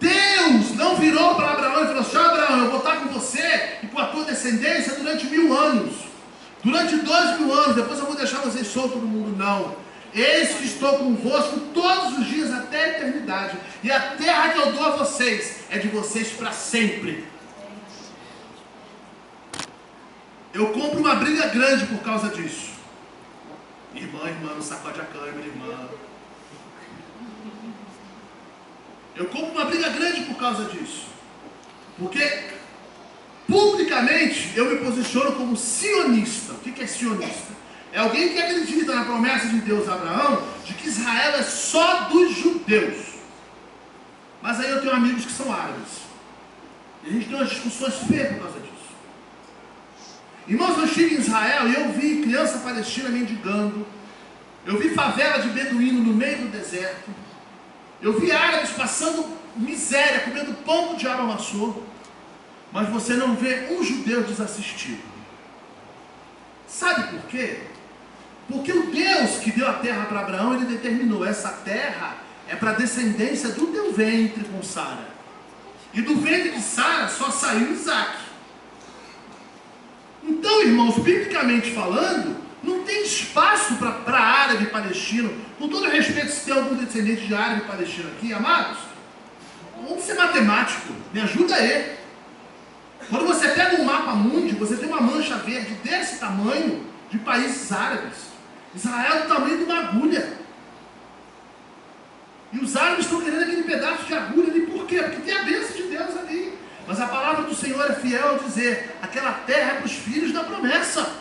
Deus não virou para Abraão e falou assim: Abraão, eu vou estar com você e com a tua descendência durante 1000 anos. durante 12 mil anos, depois eu vou deixar vocês soltos no mundo. Não. Eis que estou convosco todos os dias até a eternidade. E a terra que eu dou a vocês é de vocês para sempre. Eu compro uma briga grande por causa disso. Irmã, não sacode a câmera, irmã. Eu compro uma briga grande por causa disso. Porque publicamente eu me posiciono como sionista. O que é sionista? É alguém que acredita na promessa de Deus a Abraão de que Israel é só dos judeus. Mas aí eu tenho amigos que são árabes. E a gente tem umas discussões feias por causa disso. Irmãos, eu estive em Israel e eu vi criança palestina mendigando. Eu vi favela de beduíno no meio do deserto. Eu vi árabes passando miséria, comendo pão que o diabo amassou. Mas você não vê um judeu desassistido. Sabe por quê? Porque o Deus que deu a terra para Abraão, ele determinou, essa terra é para a descendência do teu ventre com Sara. E do ventre de Sara só saiu Isaac. Então, irmãos, biblicamente falando, não tem espaço para árabe e palestino. Com todo respeito, se tem algum descendente de árabe e palestino aqui, amados, vamos ser matemático, me ajuda aí. Quando você pega um mapa mundi, você tem uma mancha verde desse tamanho de países árabes. Israel é do tamanho de uma agulha. E os árabes estão querendo aquele pedaço de agulha ali. Por quê? Porque tem a bênção de Deus ali. Mas a palavra do Senhor é fiel ao dizer, aquela terra é para os filhos da promessa.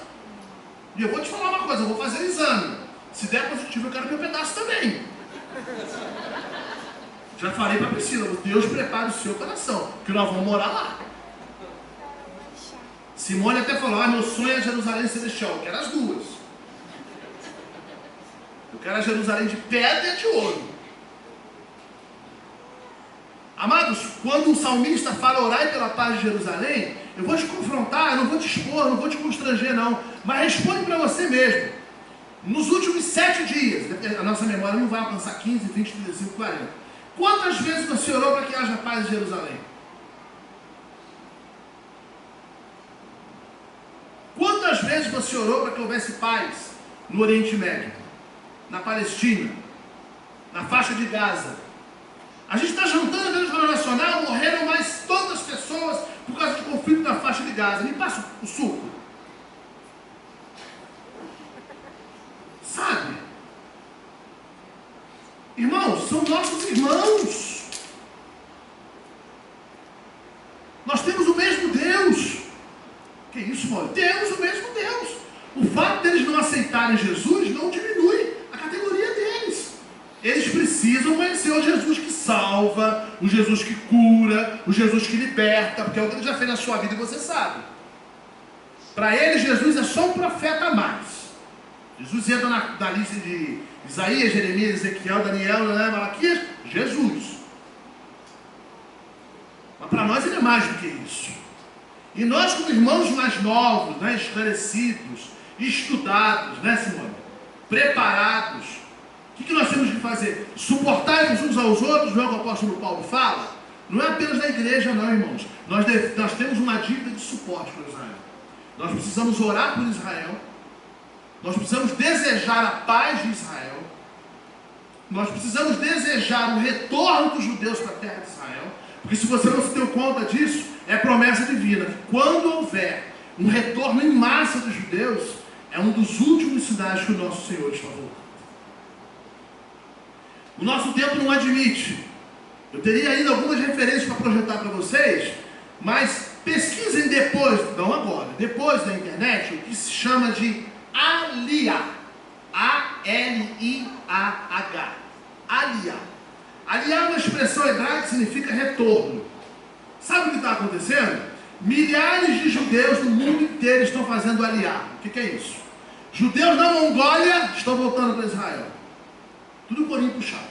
E eu vou te falar uma coisa, eu vou fazer exame. Se der positivo, eu quero meu pedaço também. Já falei para a Priscila, Deus prepara o seu coração, que nós vamos morar lá. Simone até falou, meu sonho é Jerusalém Celestial. Eu quero as duas. Eu quero a Jerusalém de pedra e de ouro. Amados, quando o salmista fala orai pela paz de Jerusalém, eu vou te confrontar, eu não vou te expor, não vou te constranger não, mas responde para você mesmo. Nos últimos 7 dias, a nossa memória não vai alcançar 15, 20, 35, 40. Quantas vezes você orou para que haja paz em Jerusalém? Quantas vezes você orou para que houvesse paz no Oriente Médio, na Palestina, na faixa de Gaza? A gente está jantando no Jornal Nacional, morreram mais tantas pessoas por causa do conflito na faixa de Gaza. Me passa o suco. Sabe? Irmãos, são nossos irmãos. Nós temos o mesmo Deus. Que isso, Paulo? Temos o mesmo Deus. O fato deles não aceitarem Jesus não diminui a categoria deles. Eles precisam conhecer o Jesus que salva, o Jesus que cura, o Jesus que liberta, porque é o que ele já fez na sua vida e você sabe. Para eles, Jesus é só um profeta a mais. Jesus entra na lista de Isaías, Jeremias, Ezequiel, Daniel, Malaquias, Jesus. Mas para nós ele é mais do que isso. E nós, como irmãos mais novos, esclarecidos, estudados, Simone? Preparados, o que nós temos que fazer? Suportar uns aos outros, não é o que o apóstolo Paulo fala? Não é apenas na igreja não, irmãos. Nós temos uma dívida de suporte para Israel. Nós precisamos orar por Israel. Nós precisamos desejar a paz de Israel. Nós precisamos desejar o retorno dos judeus para a terra de Israel. Porque se você não se deu conta disso, é promessa divina. Quando houver um retorno em massa dos judeus, é um dos últimos sinais que o nosso Senhor está voltando. O nosso tempo não admite. Eu teria ainda algumas referências para projetar para vocês, mas pesquisem depois, não agora, depois da internet, o que se chama de Aliyah. A-L-I-A-H. Aliyah. Aliyah é uma expressão hebraica que significa retorno. Sabe o que está acontecendo? Milhares de judeus no mundo inteiro estão fazendo Aliyah. O que é isso? Judeus na Mongólia estão voltando para Israel. Tudo corinho puxado.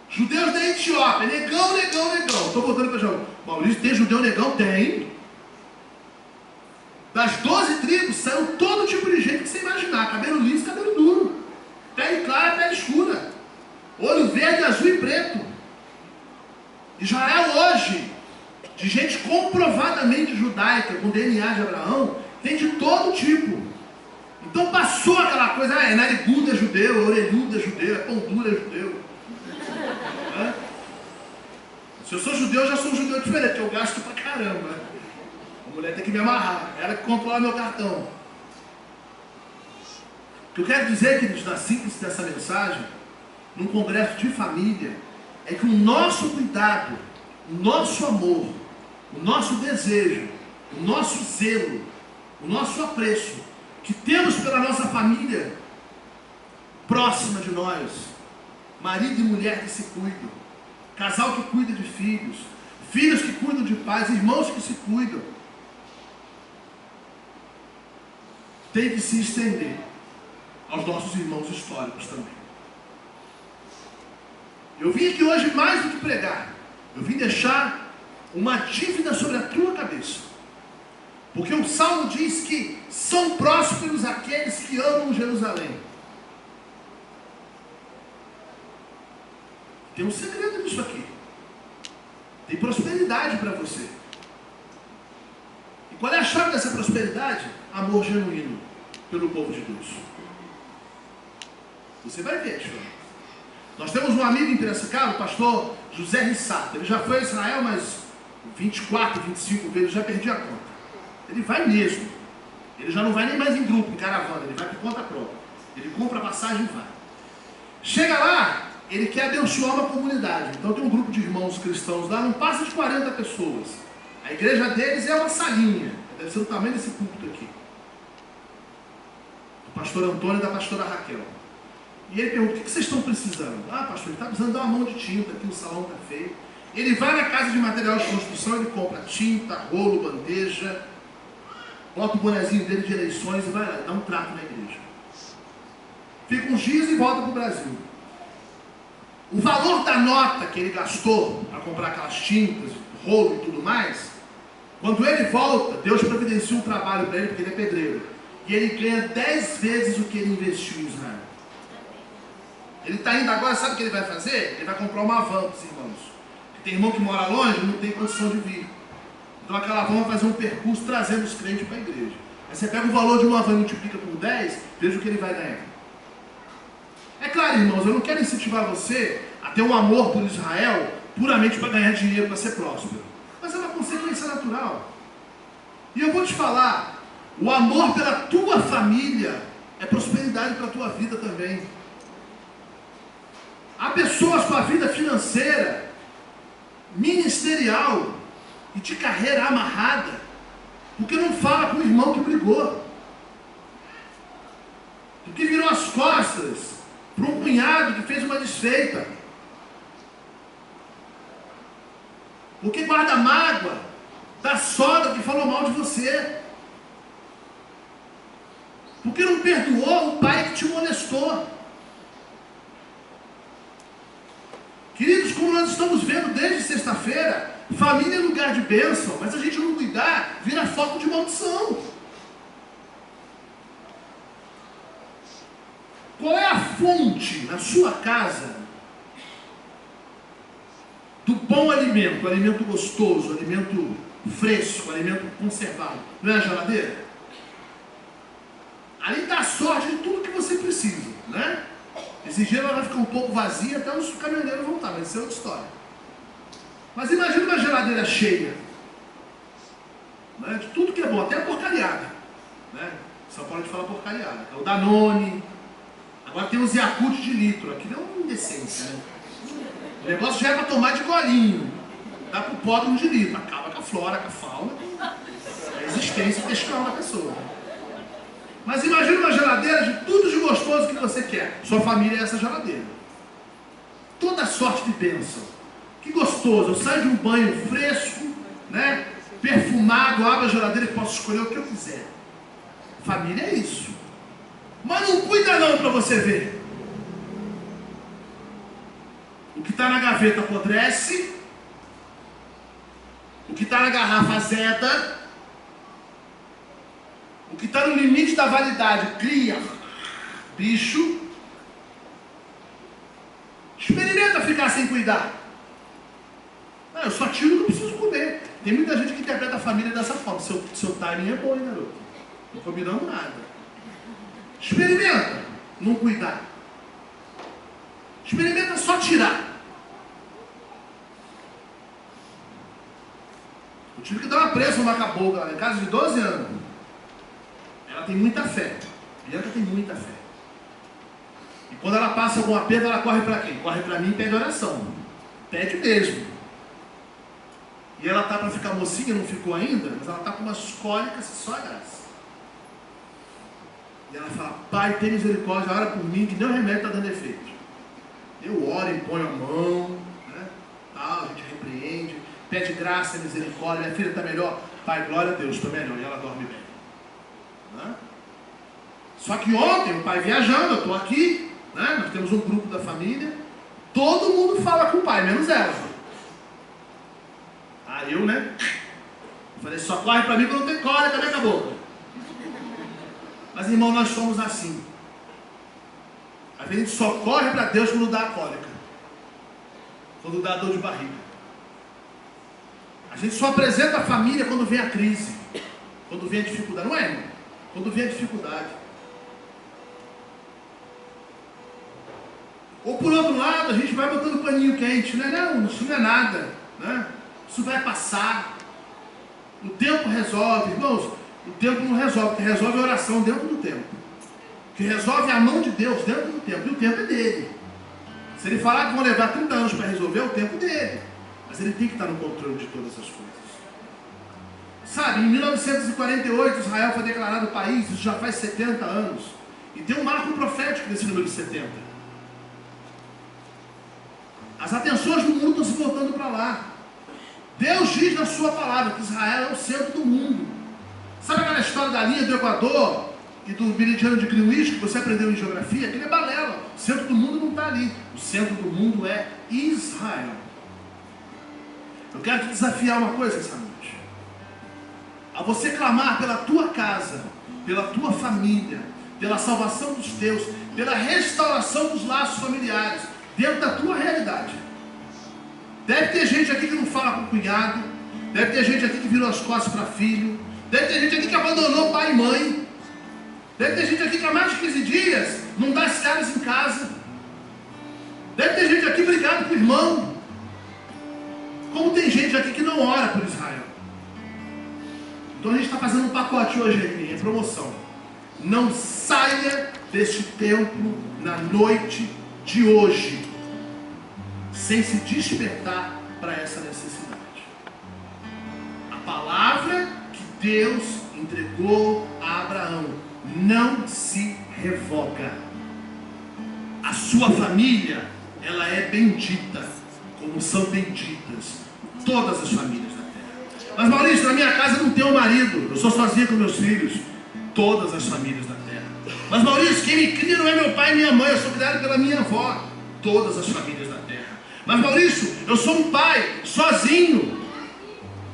Judeus da Etiópia, negão. Estou voltando para Israel. Maurício, tem judeu negão? Tem. Das 12 tribos saiu todo tipo de gente que você imaginar. Cabelo liso, cabelo duro. Pele clara, pele escura. Olho verde, azul e preto. Israel hoje, de gente comprovadamente judaica, com DNA de Abraão, Tem de todo tipo. Então passou aquela coisa, narigudo é judeu, orelhudo é judeu, pão duro é judeu. Se eu sou judeu, eu já sou um judeu diferente, eu gasto pra caramba. A mulher tem que me amarrar, ela que controla meu cartão. O que eu quero dizer, queridos, na síntese dessa mensagem, num congresso de família, é que o nosso cuidado, o nosso amor, o nosso desejo, o nosso zelo, o nosso apreço, que temos pela nossa família próxima de nós, marido e mulher que se cuidam, casal que cuida de filhos, filhos que cuidam de pais, irmãos que se cuidam, tem que se estender aos nossos irmãos históricos também. Eu vim aqui hoje mais do que pregar, eu vim deixar uma dívida sobre a tua cabeça. Porque o Salmo diz que são prósperos aqueles que amam Jerusalém. Tem um segredo nisso aqui. Tem prosperidade para você. E qual é a chave dessa prosperidade? Amor genuíno pelo povo de Deus. Você vai ver, senhor. Nós temos um amigo em Piracicaba, o pastor José Rissato. Ele já foi a Israel umas 24, 25 vezes, já perdi a conta. Ele vai mesmo. Ele já não vai nem mais em grupo, em caravana, ele vai por conta própria. Ele compra a passagem e vai. Chega lá, ele quer abençoar uma comunidade. Então tem um grupo de irmãos cristãos lá, não passa de 40 pessoas. A igreja deles é uma salinha, deve ser o tamanho desse púlpito aqui. Do pastor Antônio e da pastora Raquel. E ele pergunta, o que vocês estão precisando? Ah, pastor, ele está precisando dar uma mão de tinta aqui, o salão está feio. Ele vai na casa de material de construção, ele compra tinta, rolo, bandeja, bota o bonezinho dele de eleições e vai lá, dá um trato na igreja. Fica uns dias e volta para o Brasil. O valor da nota que ele gastou para comprar aquelas tintas, rolo e tudo mais, quando ele volta, Deus providencia um trabalho para ele, porque ele é pedreiro. E ele ganha 10 vezes o que ele investiu em Israel. Ele está indo agora, sabe o que ele vai fazer? Ele vai comprar uma van para os irmãos. Porque tem irmão que mora longe e não tem condição de vir. Então aquela van vai fazer um percurso trazendo os crentes para a igreja. Aí você pega o valor de uma van e multiplica por 10, veja o que ele vai ganhar. É claro, irmãos, eu não quero incentivar você a ter um amor por Israel puramente para ganhar dinheiro, para ser próspero. Mas é uma consequência natural. E eu vou te falar, o amor pela tua família é prosperidade para a tua vida também. Há pessoas com a vida financeira, ministerial e de carreira amarrada, porque não fala com o irmão que brigou, porque virou as costas para um cunhado que fez uma desfeita, porque guarda mágoa da sogra que falou mal de você, porque não perdoou o pai que te molestou. Queridos, como nós estamos vendo desde sexta-feira, família é lugar de bênção, mas a gente não cuidar, vira foco de maldição. Qual é a fonte na sua casa do bom alimento, alimento gostoso, alimento fresco, alimento conservado? Não é a geladeira? Ali está a sorte de tudo que você precisa, né? Esse dia ela vai ficar um pouco vazia até os caminhoneiros voltar, mas isso é outra história. Mas imagina uma geladeira cheia, né, de tudo que é bom, até a porcariada, né? Só pode falar porcariada. É o Danone, agora tem os Yakult de litro, aqui não é uma indecência, né? O negócio já é para tomar de golinho, dá para o pote de litro, acaba com a flora, com a fauna, a existência intestinal da pessoa. Mas imagine uma geladeira de tudo de gostoso que você quer. Sua família é essa geladeira. Toda sorte de bênção. Que gostoso. Eu saio de um banho fresco, né? Perfumado, abro a geladeira e posso escolher o que eu quiser. Família é isso. Mas não cuida não para você ver. O que está na gaveta apodrece. O que está na garrafa azeda. O que está no limite da validade cria bicho. Experimenta ficar sem cuidar. Não, eu só tiro o que eu preciso comer. Tem muita gente que interpreta a família dessa forma. Seu timing é bom, hein, garoto? Não combinamos nada. Experimenta não cuidar. Experimenta só tirar. Eu tive que dar uma presa numa cabocla lá em casa de 12 anos. Ela tem muita fé. Bianca tem muita fé. E quando ela passa algum aperto, ela corre para quem? Corre para mim e pede oração. Pede mesmo. E ela tá para ficar mocinha, não ficou ainda, mas ela tá com umas cólicas só graça. E ela fala, Pai, tem misericórdia, ora por mim, que nem o remédio está dando efeito. Eu oro, imponho a mão, né? Tal, a gente repreende, pede graça, misericórdia, minha filha está melhor. Pai, glória a Deus, estou melhor. E ela dorme bem. Né? Só que ontem, o pai viajando, eu estou aqui, né? Nós temos um grupo da família, todo mundo fala com o pai, menos ela. Aí eu, né? Eu falei, só corre para mim quando tem cólica, né, caboclo? Mas, irmão, nós somos assim. A gente só corre para Deus quando dá a cólica, quando dá a dor de barriga. A gente só apresenta a família quando vem a crise, quando vem a dificuldade. Não é, irmão? Quando vem a dificuldade. Ou por outro lado, a gente vai botando paninho quente, né? Não, isso não é nada, né? Isso vai passar. O tempo resolve, irmãos. O tempo não resolve, o que resolve é a oração dentro do tempo. O que resolve é a mão de Deus dentro do tempo. E o tempo é dele. Se ele falar que vão levar 30 anos para resolver, é o tempo dele. Mas ele tem que estar no controle de todas as coisas. Sabe, em 1948 Israel foi declarado país, isso já faz 70 anos. E tem um marco profético nesse número de 70. As atenções do mundo estão se voltando para lá. Deus diz na sua palavra que Israel é o centro do mundo. Sabe aquela história da linha do Equador e do meridiano de Greenwich que você aprendeu em geografia? Aquilo é balela. O centro do mundo não está ali. O centro do mundo é Israel. Eu quero te desafiar uma coisa essa noite. A você clamar pela tua casa, pela tua família, pela salvação dos teus, pela restauração dos laços familiares, dentro da tua realidade. Deve ter gente aqui que não fala com o cunhado, deve ter gente aqui que virou as costas para filho, deve ter gente aqui que abandonou pai e mãe, deve ter gente aqui que há mais de 15 dias não dá as caras em casa, deve ter gente aqui brigado com o irmão, como tem gente aqui que não ora por Israel. Então a gente está fazendo um pacote hoje aqui, em promoção. Não saia deste templo na noite de hoje sem se despertar para essa necessidade. A palavra que Deus entregou a Abraão não se revoga. A sua família, ela é bendita, como são benditas todas as famílias da terra. Mas Maurício, na minha casa não tem um marido, eu sou sozinha com meus filhos. Todas as famílias da terra. Mas Maurício, quem me cria não é meu pai e minha mãe, eu sou criado pela minha avó. Todas as famílias da terra. Mas Maurício, eu sou um pai sozinho,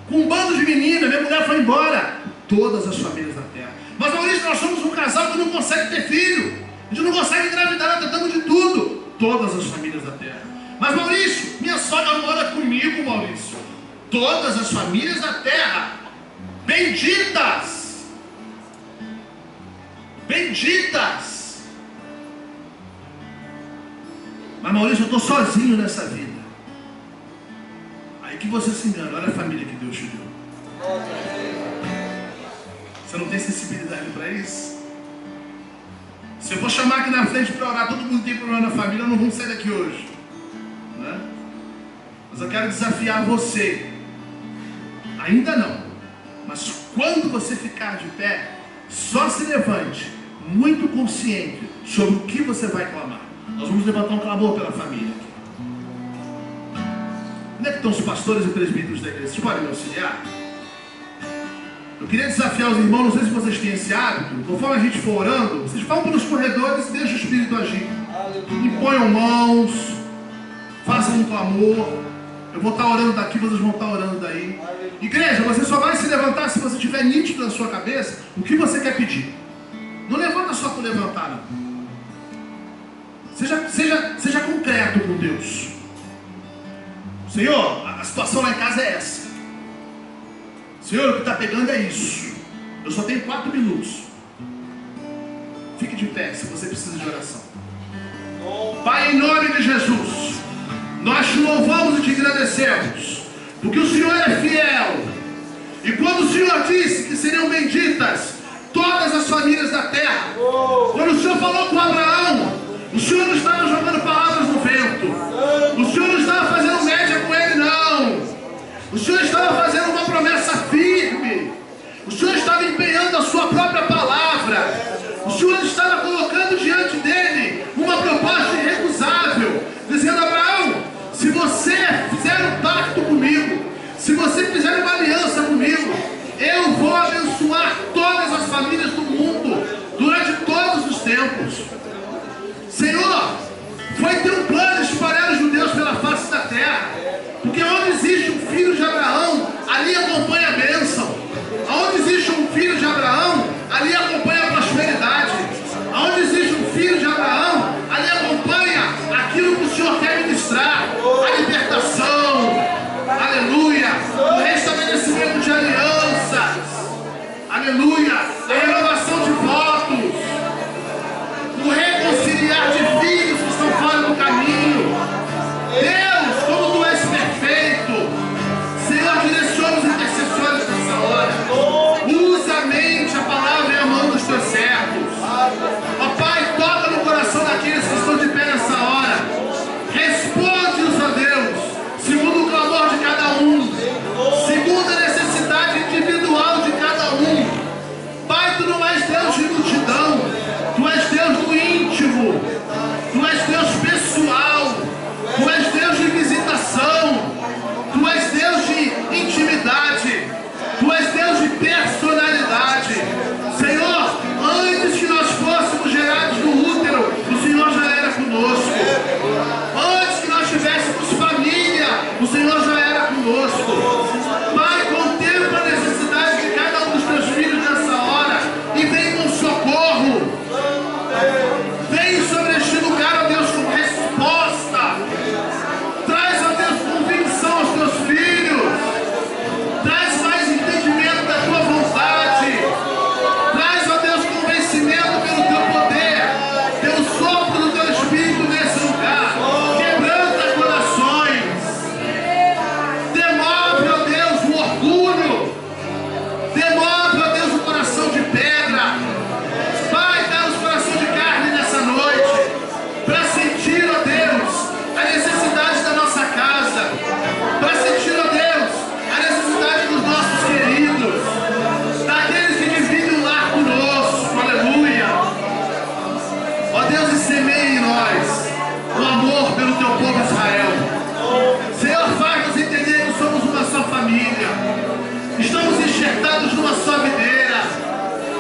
com um bando de meninas, minha mulher foi embora. Todas as famílias da terra. Mas Maurício, nós somos um casal que não consegue ter filho, a gente não consegue engravidar, nós tentamos de tudo. Todas as famílias da terra. Mas Maurício, minha sogra mora comigo, Maurício. Todas as famílias da terra, benditas. Benditas. Mas Maurício, eu estou sozinho nessa vida. Aí que você se engana. Olha a família que Deus te deu. Você não tem sensibilidade para isso? Se eu for chamar aqui na frente para orar, todo mundo tem problema na família, não vamos sair daqui hoje, né? Mas eu quero desafiar você. Ainda não. Mas quando você ficar de pé, só se levante muito consciente sobre o que você vai clamar. Nós vamos levantar um clamor pela família. Onde é que estão os pastores e presbíteros da igreja? Vocês podem me auxiliar? Eu queria desafiar os irmãos, não sei se vocês têm esse hábito, conforme a gente for orando, vocês vão pelos corredores e deixem o Espírito agir. Imponham mãos, façam um clamor. Eu vou estar orando daqui, vocês vão estar orando daí. Igreja, você só vai se levantar se você tiver nítido na sua cabeça o que você quer pedir. Não levanta só por levantar, não. Seja concreto com Deus. Senhor, a situação lá em casa é essa. Senhor, o que está pegando é isso. Eu só tenho 4 minutos. Fique de pé se você precisa de oração. Pai, em nome de Jesus, nós te louvamos e te agradecemos, porque o Senhor é fiel. E quando o Senhor disse que seriam benditas todas as famílias da terra, quando o Senhor falou com Abraão, o Senhor não estava jogando palavras no vento, o Senhor não estava fazendo média com ele, não. O Senhor estava fazendo uma promessa firme, o Senhor estava empenhando a sua própria palavra, o Senhor estava colocando diante dele uma proposta irrecusável, dizendo: Abraão, se você fizer um pacto comigo, se você fizer uma aliança comigo, eu vou abençoar todas as famílias do mundo durante todos os tempos. Senhor, foi teu plano espalhar os judeus pela face da terra, porque onde existe um filho de Abraão, ali acompanha a bênção. Onde existe um filho de Abraão, ali acompanha a prosperidade. Onde existe um filho de Abraão, ali acompanha aquilo que o Senhor quer ministrar, a libertação, aleluia, o restabelecimento de alianças, aleluia, a renovação de votos, o reconciliar de filhos que estão fora do caminho. Deus, como tu és perfeito, Senhor, direciona os intercessores nessa hora. Usa a mente, a palavra e a mão dos teus servos. Ó Pai, toca no coração daqueles que estão de pé nessa hora. Responde-os, ó Deus, segundo o clamor de cada um, segundo a necessidade individual de cada um. Pai, tu não és Deus de multidão, tu és Deus do íntimo, tu és Deus pessoal, tu és Deus de visitação, tu és Deus de intimidade, tu és Deus de personalidade. Senhor, antes que nós fôssemos gerados no útero, o Senhor já era conosco. Antes que nós tivéssemos família, o Senhor já era conosco. Pai, contempla a necessidade de cada um dos teus filhos nessa hora e vem com socorro. Vem sobre este lugar, ó Deus, com resposta. Traz, ó Deus, convicção aos teus filhos. Traz mais entendimento da tua vontade. Traz, ó Deus, convencimento pelo teu poder, pelo sopro do teu Espírito nesse lugar. Quebranta corações. Demove, ó Deus, o orgulho. Demove, ó Deus, o coração de pedra. Pai, dá-nos coração de carne nessa noite, para sentir, ó Deus, a necessidade da nossa casa, para sentir, ó Deus, a necessidade dos nossos queridos, daqueles que dividem o lar conosco, aleluia. Ó Deus, e semeie em nós o amor pelo teu povo Israel. Senhor, faz-nos entender que somos uma só família, estamos enxertados numa só videira,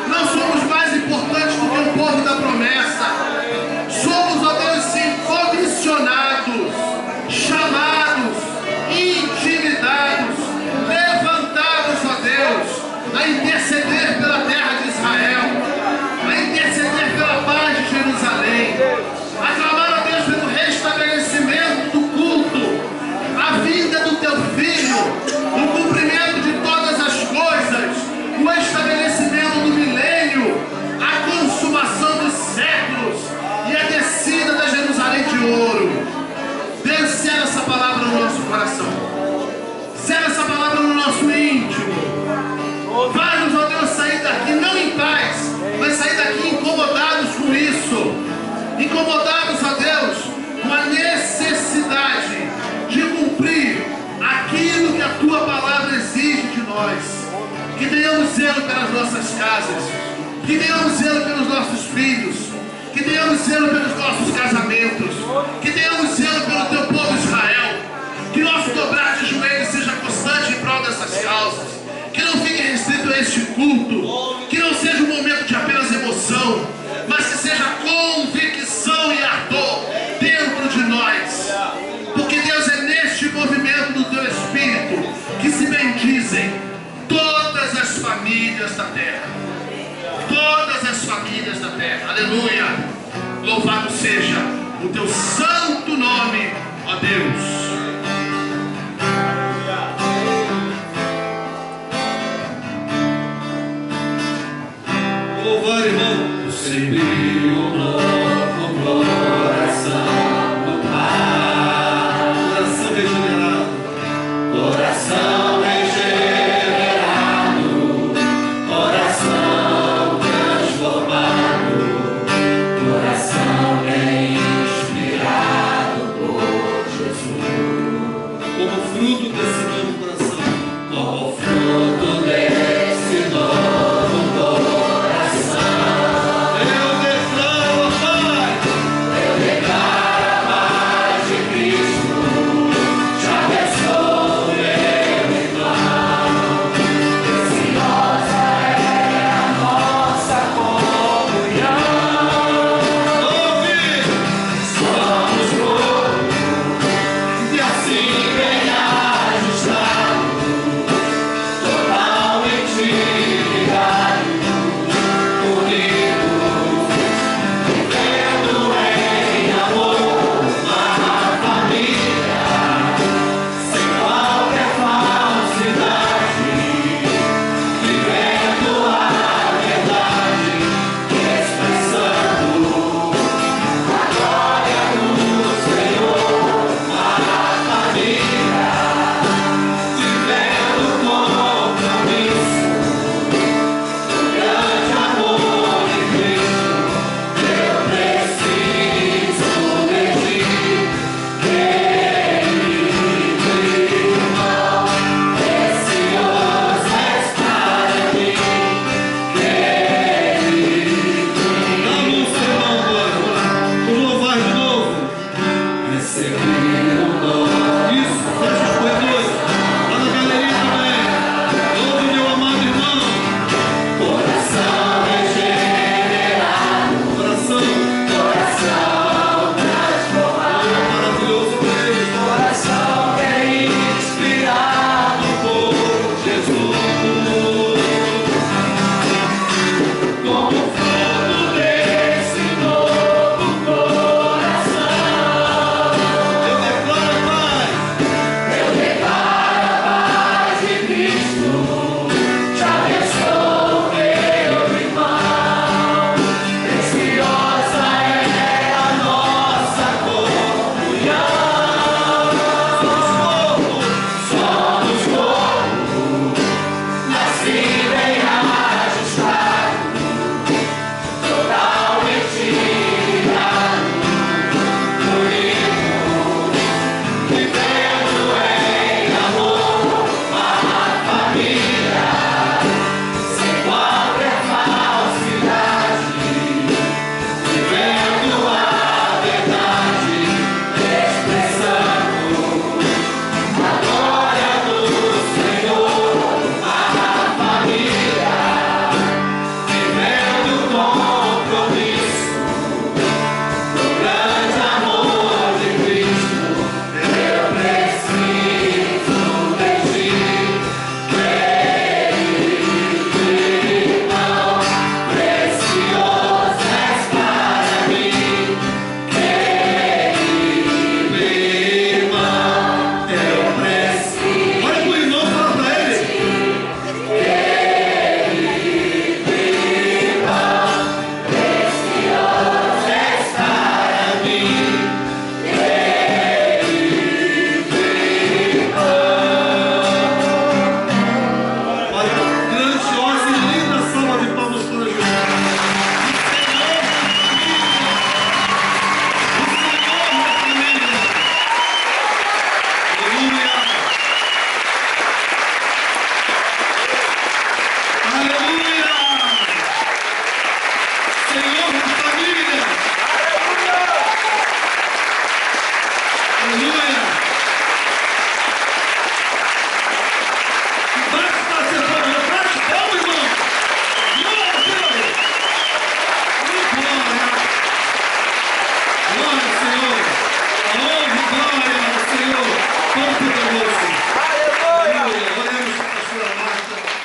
não somos mais importantes do que o povo da promessa. Somos, ó Deus, sim, comissionados, chamados, intimidados, levantados, ó Deus, a interceder pela terra de Israel, a interceder pela paz de Jerusalém, a clamar, ó Deus, pelo restabelecimento do culto, a vinda do teu filho, o cumprimento de todas as coisas, o estabelecimento do milênio, a consumação dos séculos e a descida da Jerusalém de ouro. Deus, sela essa palavra no nosso coração, sela essa palavra no nosso íntimo. Vai-nos, ó Deus, sair daqui não em paz, mas sair daqui incomodados com isso, incomodados, ó Deus, com a necessidade de cumprir aquilo que a tua palavra exige de nós. Que tenhamos zelo pelas nossas casas, que tenhamos zelo pelos nossos filhos, que tenhamos zelo pelos nossos casamentos, que tenhamos zelo pelo teu povo Israel, que nosso dobrar de joelhos seja constante em prol dessas causas, que não fique restrito a este culto, que não seja um momento de apenas emoção, mas que seja convicção e ardor dentro de nós, porque Deus, é neste movimento do teu Espírito que se bendizem todas as famílias da terra. Todas as famílias da terra. Aleluia. Louvado seja o teu santo nome, ó Deus. Louvar, irmão, o Senhor.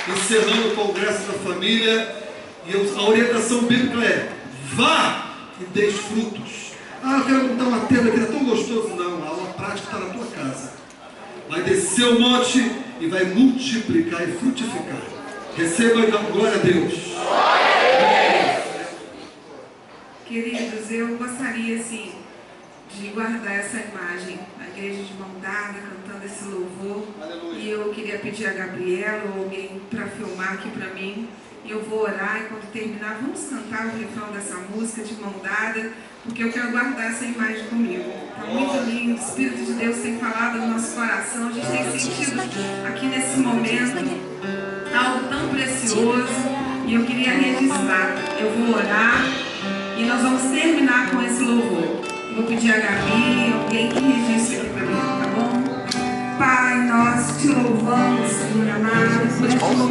encerrando o Congresso da Família. E a orientação bíblica é: vá e deixe frutos. Ah, eu quero montar uma tenda que é tão gostoso. Não, a aula prática está na tua casa. Vai descer o monte e vai multiplicar e frutificar. Receba a glória a Deus. Queridos, eu gostaria assim de guardar essa imagem, a igreja de mão dada, cantando esse louvor. Aleluia. E eu queria pedir a Gabriela ou alguém para filmar aqui para mim. E eu vou orar e quando terminar, vamos cantar o refrão dessa música de mão dada, porque eu quero guardar essa imagem comigo. Está muito lindo, o Espírito de Deus tem falado no nosso coração, a gente tem sentido aqui nesse momento algo tão precioso e eu queria registrar. Eu vou orar e nós vamos terminar com esse louvor. Eu vou pedir a Gabi, alguém que registre aqui para mim, tá bom? Pai, nós te louvamos, Senhor amado, por este momento.